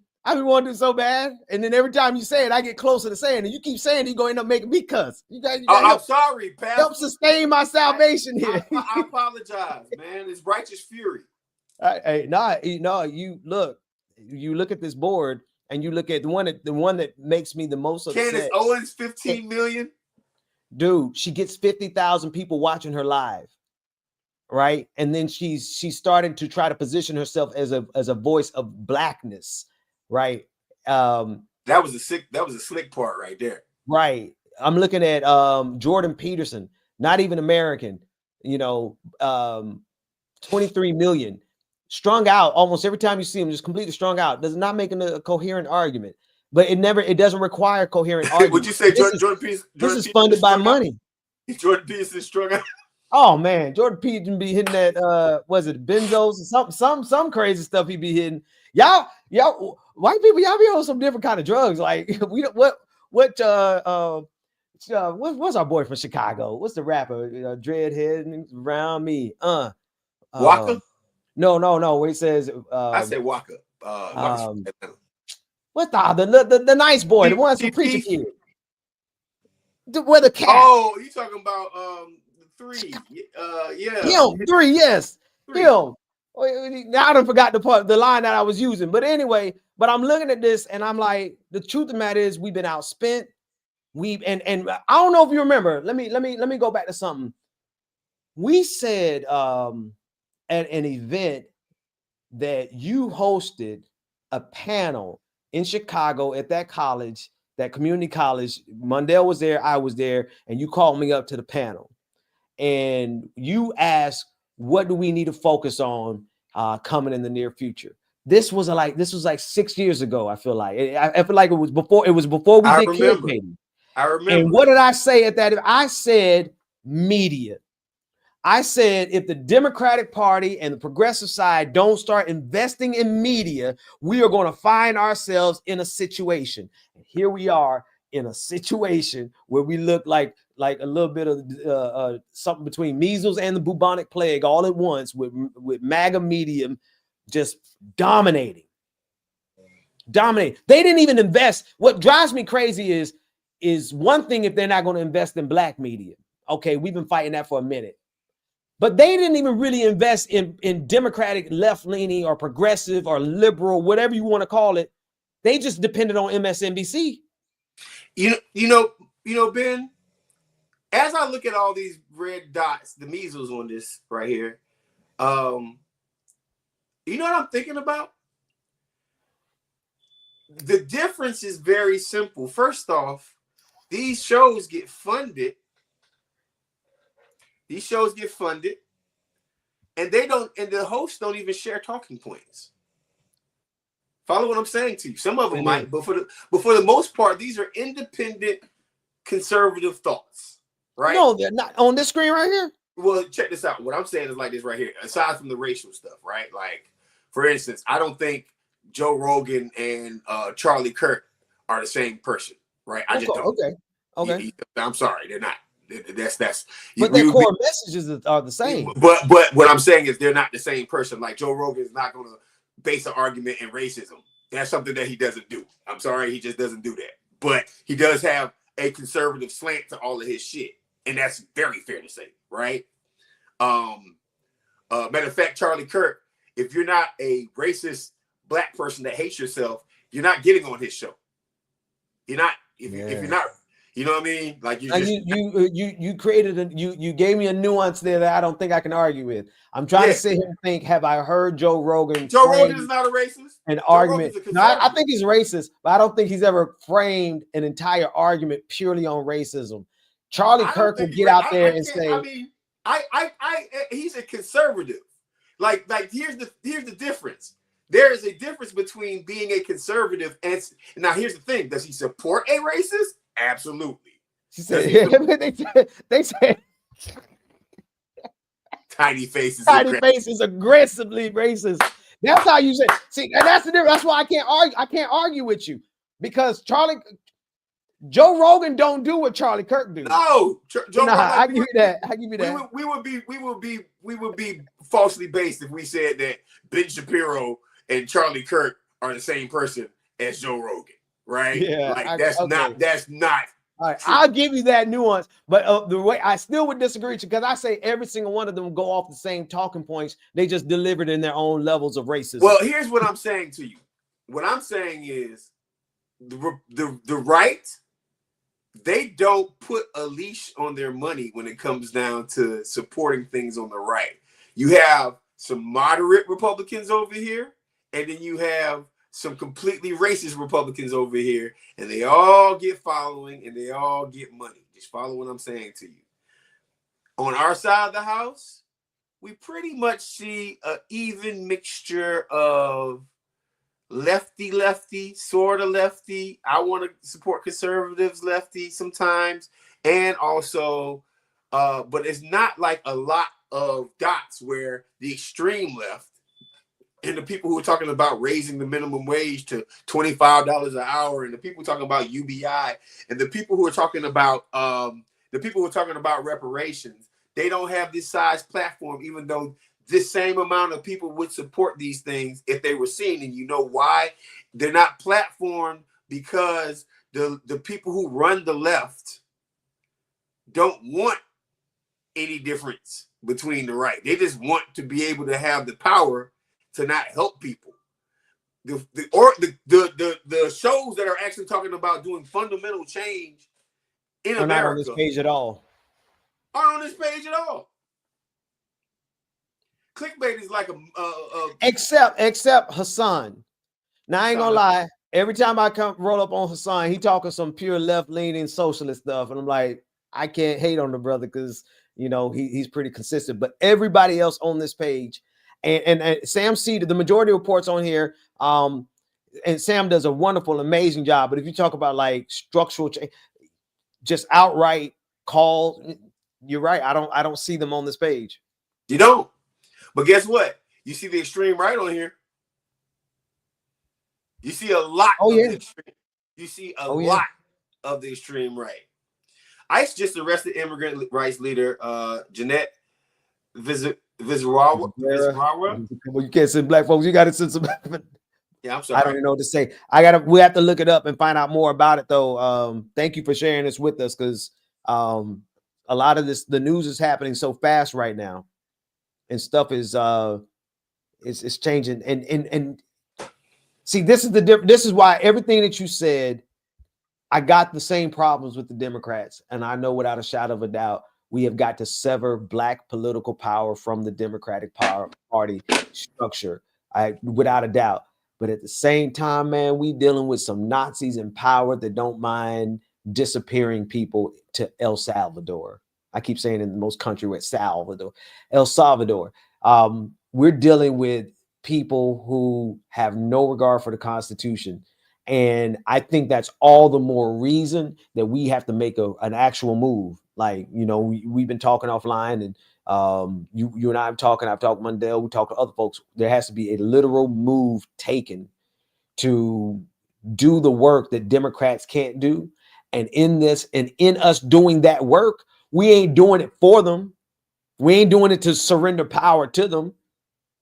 to so bad, and then every time you say it, I get closer to saying it. You keep saying it, you're going to end up making me cuss. I'm sorry, Pastor. Help sustain my salvation here. I apologize, man. It's righteous fury. You look. you look at this board and you look at the one that makes me the most upset. Candace Owens, 15 million. Dude, she gets 50,000 people watching her live, right? And then she's starting to try to position herself as a voice of blackness, right? That was a slick part right there. Right. I'm looking at Jordan Peterson, not even American, 23 million. Strung out almost every time you see him, just completely strung out. Does not make a coherent argument. But it doesn't require coherent argument. Would you say Jordan Peterson? This is funded by money. Jordan Peterson strung out. Oh man, Jordan Peterson be hitting that was it benzos or some crazy stuff he be hitting. Y'all white people, y'all be on some different kind of drugs. Like what's our boy from Chicago? What's the rapper? Dreadhead around me. Waka? No. Where he says I say Waka. What's the nice boy, the ones who preach a kid. Where the cat? Oh, you talking about 3? Yeah. Him 3, yes. 3. Him. Now I done forgot the line that I was using. But anyway, I'm looking at this and I'm like, the truth of the matter is we've been outspent. And I don't know if you remember. Let me go back to something. We said at an event that you hosted a panel in Chicago at that college, that community college. Mundell was there, I was there, and you called me up to the panel. And you asked, what do we need to focus on coming in the near future? This was like 6 years ago. I feel like it was before we did Clickbaity. I remember. And what did I say at that? I said media. I said if the Democratic Party and the progressive side don't start investing in media, we are going to find ourselves in a situation. And here we are in a situation where we look like a little bit of something between measles and the bubonic plague all at once, with MAGA media just dominating. They didn't even invest. What drives me crazy is one thing if they're not going to invest in black media. Okay, we've been fighting that for a minute. But they didn't even really invest in Democratic, left-leaning, or progressive, or liberal, whatever you want to call it. They just depended on MSNBC. You know, Ben, as I look at all these red dots, the measles on this right here, you know what I'm thinking about? The difference is very simple. First off, these shows get funded. And the hosts don't even share talking points. Follow what I'm saying to you. Some of them might, but for the most part, these are independent conservative thoughts, right? No, they're not on this screen right here. Well, check this out. What I'm saying is like this right here, aside from the racial stuff, right? Like, for instance, I don't think Joe Rogan and Charlie Kirk are the same person, right? I just don't. Okay. I'm sorry, they're not. That's but their core messages are the same. But what I'm saying is they're not the same person. Like Joe Rogan is not going to base an argument in racism. That's something that he doesn't do. I'm sorry, he just doesn't do that. But he does have a conservative slant to all of his shit, and that's very fair to say, right? Matter of fact, Charlie Kirk, if you're not a racist black person that hates yourself, you're not getting on his show. You're not. If you're not. You know what I mean? Like you created you gave me a nuance there that I don't think I can argue with. I'm trying to sit here and think, have I heard Joe Rogan? Joe Rogan is not a racist. An argument. No, I think he's racist, but I don't think he's ever framed an entire argument purely on racism. Charlie Kirk will get out there and say, I mean, he's a conservative. Like here's the difference. There is a difference between being a conservative and now here's the thing. Does he support a racist? Absolutely. She said, they said tiny faces aggressively racist. That's how you say. See, and that's the difference. That's why I can't argue. I can't argue with you because Joe Rogan don't do what Charlie Kirk do. No, I give you that. I give you that. We would be falsely based if we said that Ben Shapiro and Charlie Kirk are the same person as Joe Rogan. Right? Yeah, like that's not. All right, I'll give you that nuance, but the way I still would disagree with you because I say every single one of them go off the same talking points. They just delivered in their own levels of racism. Well, here's what I'm saying to you. what I'm saying is the right, they don't put a leash on their money when it comes down to supporting things on the right. You have some moderate Republicans over here, and then you have some completely racist Republicans over here, and they all get following and they all get money. Just follow what I'm saying to you. On our side of the house, we pretty much see an even mixture of lefty, sort of lefty. I want to support conservatives, lefty sometimes, and also, but it's not like a lot of dots where the extreme left and the people who are talking about raising the minimum wage to $25 an hour, and the people talking about UBI, and the people who are talking about reparations, they don't have this size platform, even though this same amount of people would support these things if they were seen. And you know why? They're not platformed because the people who run the left don't want any difference between the right. They just want to be able to have the power to not help people. The shows that are actually talking about doing fundamental change in America not on this page at all. Aren't on this page at all. Clickbait is like except Hassan. Now I ain't gonna lie. Every time I come roll up on Hassan, he talking some pure left-leaning socialist stuff, and I'm like, I can't hate on the brother because you know he's pretty consistent. But everybody else on this page, and Sam seeded the majority of reports on here. And Sam does a wonderful, amazing job. But if you talk about like structural change, just outright call, you're right. I don't see them on this page. You don't. But guess what? You see the extreme right on here. You see a lot of the extreme. You see a lot of the extreme right. ICE just arrested immigrant rights leader Jeanette Vizrawa. You can't say black folks. You got to send some. Yeah, I'm sorry. I don't even know what to say. We have to look it up and find out more about it, though. Thank you for sharing this with us, because a lot of the news is happening so fast right now, and stuff is it's changing. And see, this is the difference. This is why everything that you said, I got the same problems with the Democrats, and I know without a shadow of a doubt we have got to sever black political power from the Democratic Party structure. Without a doubt. But at the same time, man, we dealing with some Nazis in power that don't mind disappearing people to El Salvador. I keep saying in the most country with El Salvador. We're dealing with people who have no regard for the Constitution. And I think that's all the more reason that we have to make an actual move. Like, you know, we've been talking offline, and you and I have talking. I've talked to Mundell. We talked to other folks. There has to be a literal move taken to do the work that Democrats can't do. And in us doing that work, we ain't doing it for them. We ain't doing it to surrender power to them.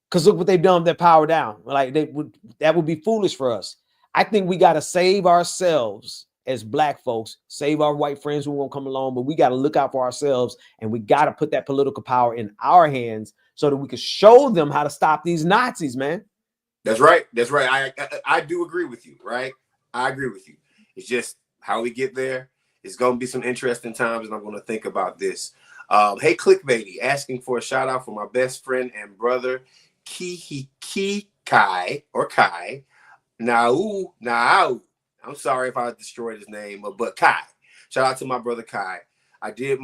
Because look what they've done with their power down. Like that would be foolish for us. I think we got to save ourselves as black folks, save our white friends who won't come along, but we got to look out for ourselves, and we got to put that political power in our hands so that we can show them how to stop these Nazis, man. That's right. That's right. I do agree with you, right? I agree with you. It's just how we get there. It's going to be some interesting times, and I'm going to think about this. Hey, Clickbaity, asking for a shout out for my best friend and brother, Kai. Now, I'm sorry if I destroyed his name, but Kai. Shout out to my brother Kai. I did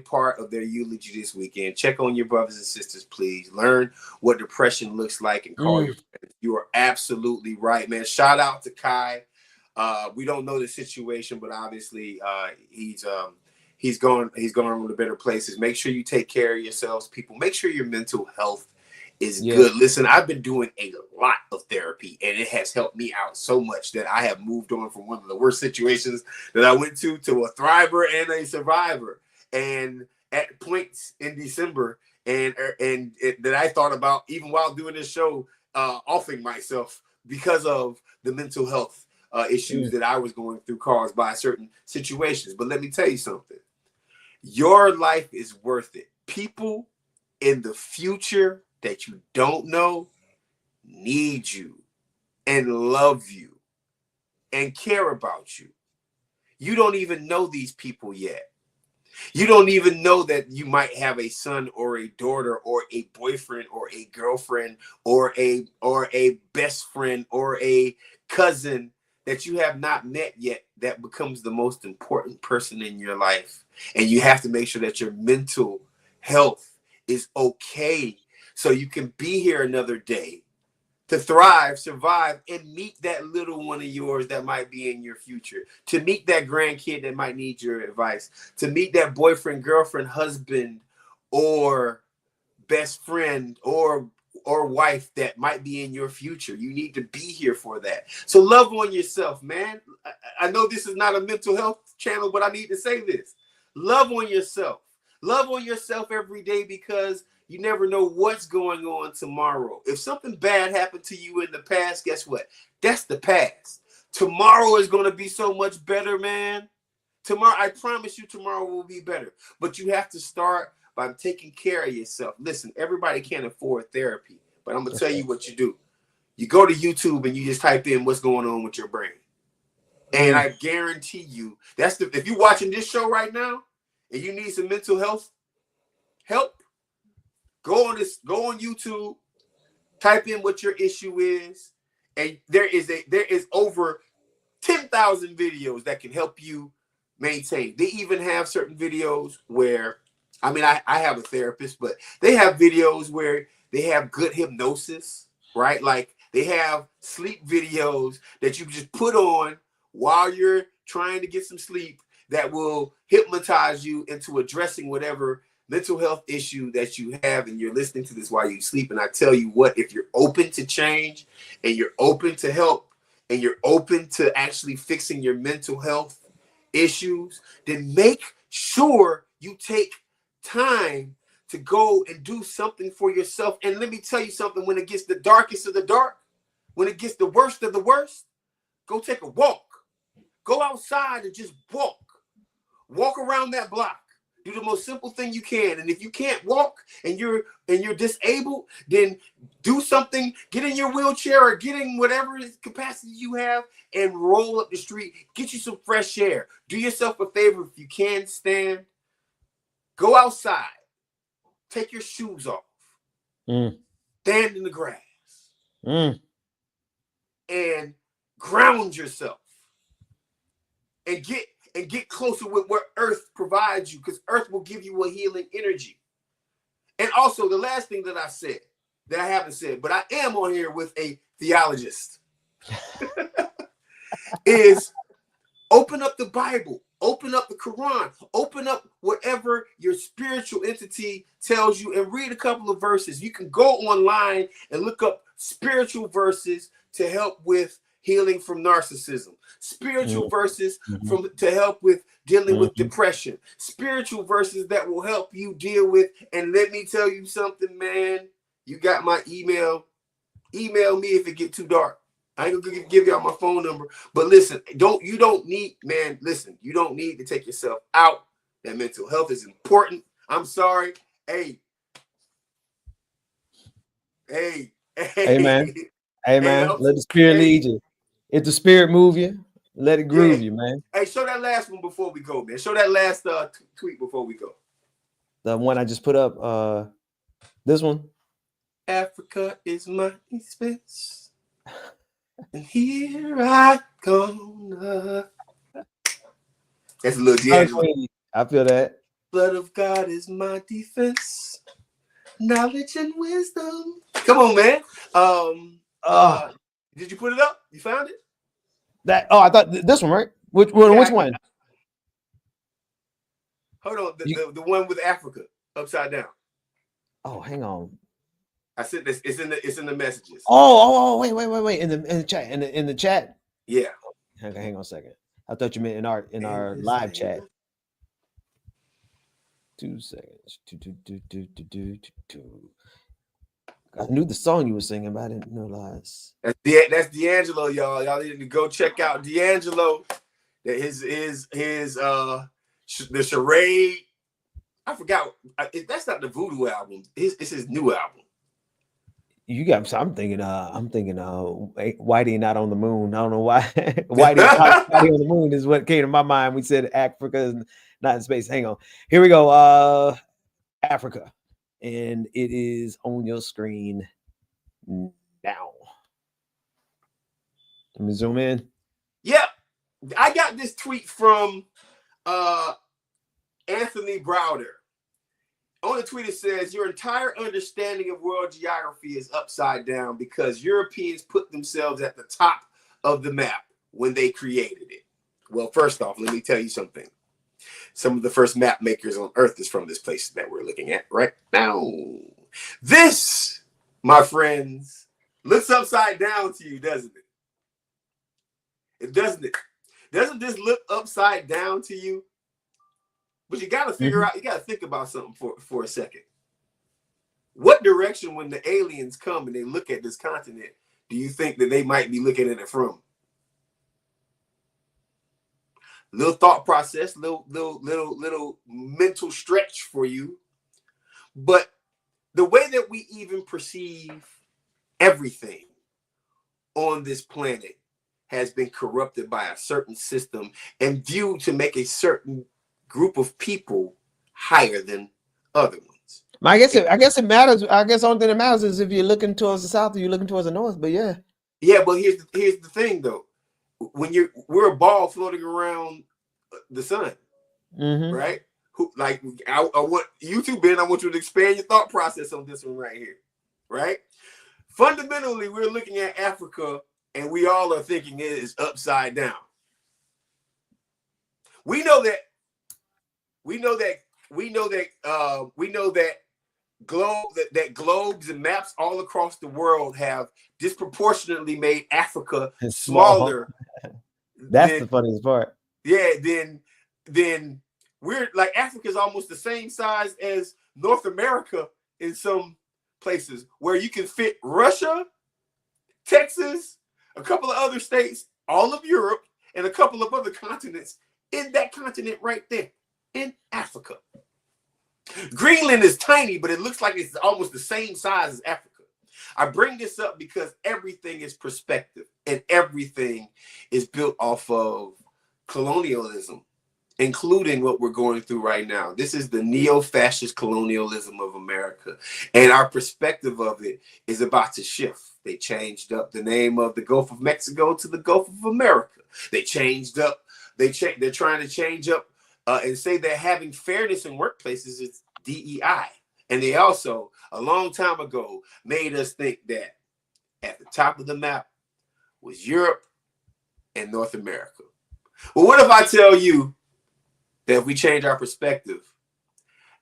part of their eulogy this weekend. Check on your brothers and sisters, please. Learn what depression looks like and call your friends. You are absolutely right, man. Shout out to Kai. We don't know the situation, but obviously he's going to better places. Make sure you take care of yourselves, people. Make sure your mental health is good. Listen, I've been doing a lot of therapy, and it has helped me out so much that I have moved on from one of the worst situations that I went to a thriver and a survivor. And at points in December, that I thought about, even while doing this show, offing myself because of the mental health issues that I was going through caused by certain situations. But let me tell you something. Your life is worth it. People in the future that you don't know need you. and love you and care about you. You don't even know these people yet. You don't even know that you might have a son or a daughter or a boyfriend or a girlfriend or a best friend or a cousin that you have not met yet that becomes the most important person in your life. And you have to make sure that your mental health is okay so you can be here another day to thrive, survive, and meet that little one of yours that might be in your future, to meet that grandkid that might need your advice, to meet that boyfriend, girlfriend, husband, or best friend or wife that might be in your future. You need to be here for that. So love on yourself, man. I know this is not a mental health channel, but I need to say this. Love on yourself. Love on yourself every day, because you never know what's going on tomorrow. If something bad happened to you in the past, guess what? That's the past. Tomorrow is going to be so much better, man. Tomorrow, I promise you, tomorrow will be better. But you have to start by taking care of yourself. Listen, everybody can't afford therapy, but I'm going to tell you what you do. You go to YouTube and you just type in what's going on with your brain. And I guarantee you, if you're watching this show right now and you need some mental health help, go on YouTube, type in what your issue is, and there is over 10,000 videos that can help you maintain. They even have certain videos where, I have a therapist, but they have videos where they have good hypnosis, right? Like they have sleep videos that you just put on while you're trying to get some sleep that will hypnotize you into addressing whatever mental health issue that you have, and you're listening to this while you sleep. And I tell you what, if you're open to change and you're open to help and you're open to actually fixing your mental health issues, then make sure you take time to go and do something for yourself. And let me tell you something, when it gets the darkest of the dark, when it gets the worst of the worst, go take a walk. Go outside and just walk. Walk around that block. Do the most simple thing you can. And if you can't walk and you're disabled, then do something. Get in your wheelchair or get in whatever capacity you have and roll up the street. Get you some fresh air. Do yourself a favor. If you can't stand, go outside. Take your shoes off. Stand in the grass. And ground yourself. And get closer with what Earth provides you, because Earth will give you a healing energy. And also, the last thing that I haven't said, but I am on here with a theologist, is open up the Bible, open up the Quran, open up whatever your spiritual entity tells you, and read a couple of verses. You can go online and look up spiritual verses to help with healing from narcissism, spiritual verses to help with dealing with depression, spiritual verses that will help you deal with. And let me tell you something, man. You got my email. Email me if it get too dark. I ain't gonna give y'all my phone number. But listen, you don't need to take yourself out. That mental health is important. I'm sorry. Hey, man. Hey, man. Let the spirit lead you. If the spirit move you, let it groove you, man. Hey, show that last one before we go, man. Show that last tweet before we go. The one I just put up, this one. Africa is my space, and here I come. That's a little D'Angelo. I feel that. Blood of God is my defense, knowledge and wisdom. Come on, man. Did you put it up? You found it? I thought this one, right? Which one? Hold on, the one with Africa upside down. Oh, hang on. I said this. It's in the messages. Oh, wait. In the chat. In the chat. Yeah. Hang on a second. I thought you meant in our live chat. 2 seconds. I knew the song you were singing, but I didn't realize. That's D'Angelo, y'all. Y'all need to go check out D'Angelo. That his the charade. I forgot. That's not the Voodoo album. It's his new album. You got. So I'm thinking. Whitey not on the moon. I don't know why. Whitey on the moon is what came to my mind. We said Africa is not in space. Hang on. Here we go. Africa, and it is on your screen now. Let me zoom in. Yep, I got this tweet from Anthony Browder. On the tweet, it says, your entire understanding of world geography is upside down because Europeans put themselves at the top of the map when they created it. Well, first off, let me tell you something. Some of the first map makers on Earth is from this place that we're looking at right now. This, my friends, looks upside down to you, doesn't it? Doesn't this look upside down to you? But you got to figure out, you got to think about something for a second. What direction, when the aliens come and they look at this continent, do you think that they might be looking at it from? Little thought process, little mental stretch for you. But the way that we even perceive everything on this planet has been corrupted by a certain system and viewed to make a certain group of people higher than other ones. I guess it matters. I guess the only thing that matters is if you're looking towards the south or you're looking towards the north. But yeah. But here's the thing though. When we're a ball floating around the sun, right? I want you to, Ben. I want you to expand your thought process on this one right here, right? Fundamentally, we're looking at Africa, and we all are thinking it is upside down. We know that globes and maps all across the world have disproportionately made Africa smaller. That's the funniest part. Yeah, then we're like, Africa is almost the same size as North America in some places, where you can fit Russia, Texas, a couple of other states, all of Europe, and a couple of other continents in that continent right there in Africa. Greenland is tiny, but it looks like it's almost the same size as Africa. I bring this up because everything is perspective, and everything is built off of colonialism, including what we're going through right now. This is the neo-fascist colonialism of America, and our perspective of it is about to shift. They changed up the name of the Gulf of Mexico to the Gulf of America. They're trying to change up and say that having fairness in workplaces is DEI. And they also, a long time ago, made us think that at the top of the map was Europe and North America. Well, what if I tell you that if we change our perspective,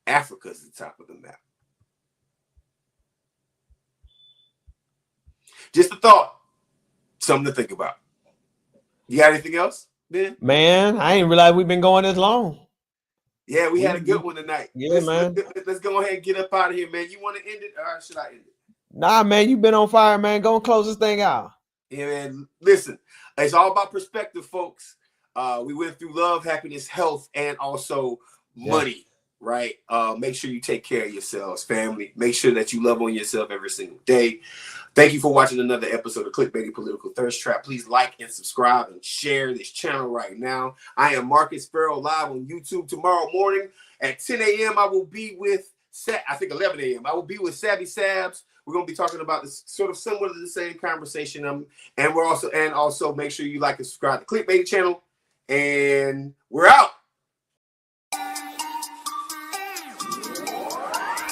Africa's the top of the map? Just a thought, something to think about. You got anything else, Ben? Man, I didn't realize we've been going this long. Yeah, we had a good one tonight. Yeah, man. Let's go ahead and get up out of here, man. You want to end it, or should I end it? Nah, man, you've been on fire, man. Go and close this thing out. Yeah, man. Listen, it's all about perspective, folks. We went through love, happiness, health, and also money, right? Make sure you take care of yourselves, family. Make sure that you love on yourself every single day. Thank you for watching another episode of Clickbaity Political Thirst Trap. Please like and subscribe and share this channel right now. I am Marcus Farrell, live on YouTube tomorrow morning at 10 a.m. I will be with, I think 11 a.m. I will be with Savvy Sabs. We're going to be talking about this sort of similar to the same conversation. And we're also make sure you like and subscribe to the Clickbaity channel. And we're out.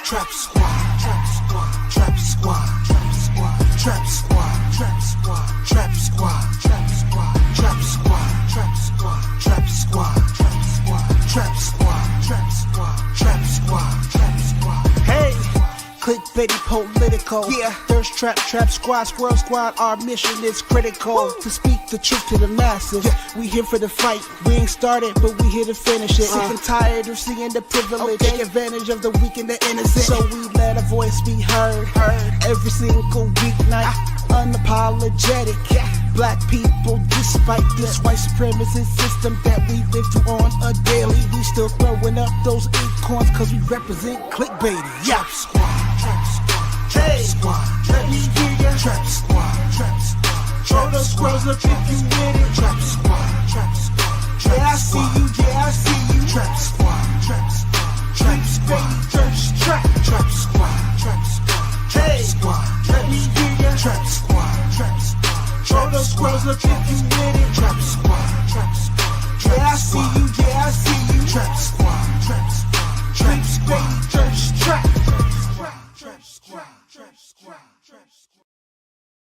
Trap squad, trap squad, trap squad, trap squad, trap squad, trap squad, trap squad, trap squad, trap squad, trap squad, trap squad, trap squad, trap squad, trap squad, trap squad, trap squad. Hey, clickbaity political. Yeah, thirst trap, trap squad, squirrel squad. Our mission is critical to speak the truth to the masses. We here for the fight. We ain't started, but we here to finish it. Sick and tired of seeing the privilege. Take advantage of the weak and the innocent. So we let our voice be heard. Every single weeknight, unapologetic. Black people, despite this white supremacist system that we live through on a daily, we still throwing up those acorns cause we represent clickbaity. Yeah. Trap squad, trap squad, trap squad, trap squad. Cause the people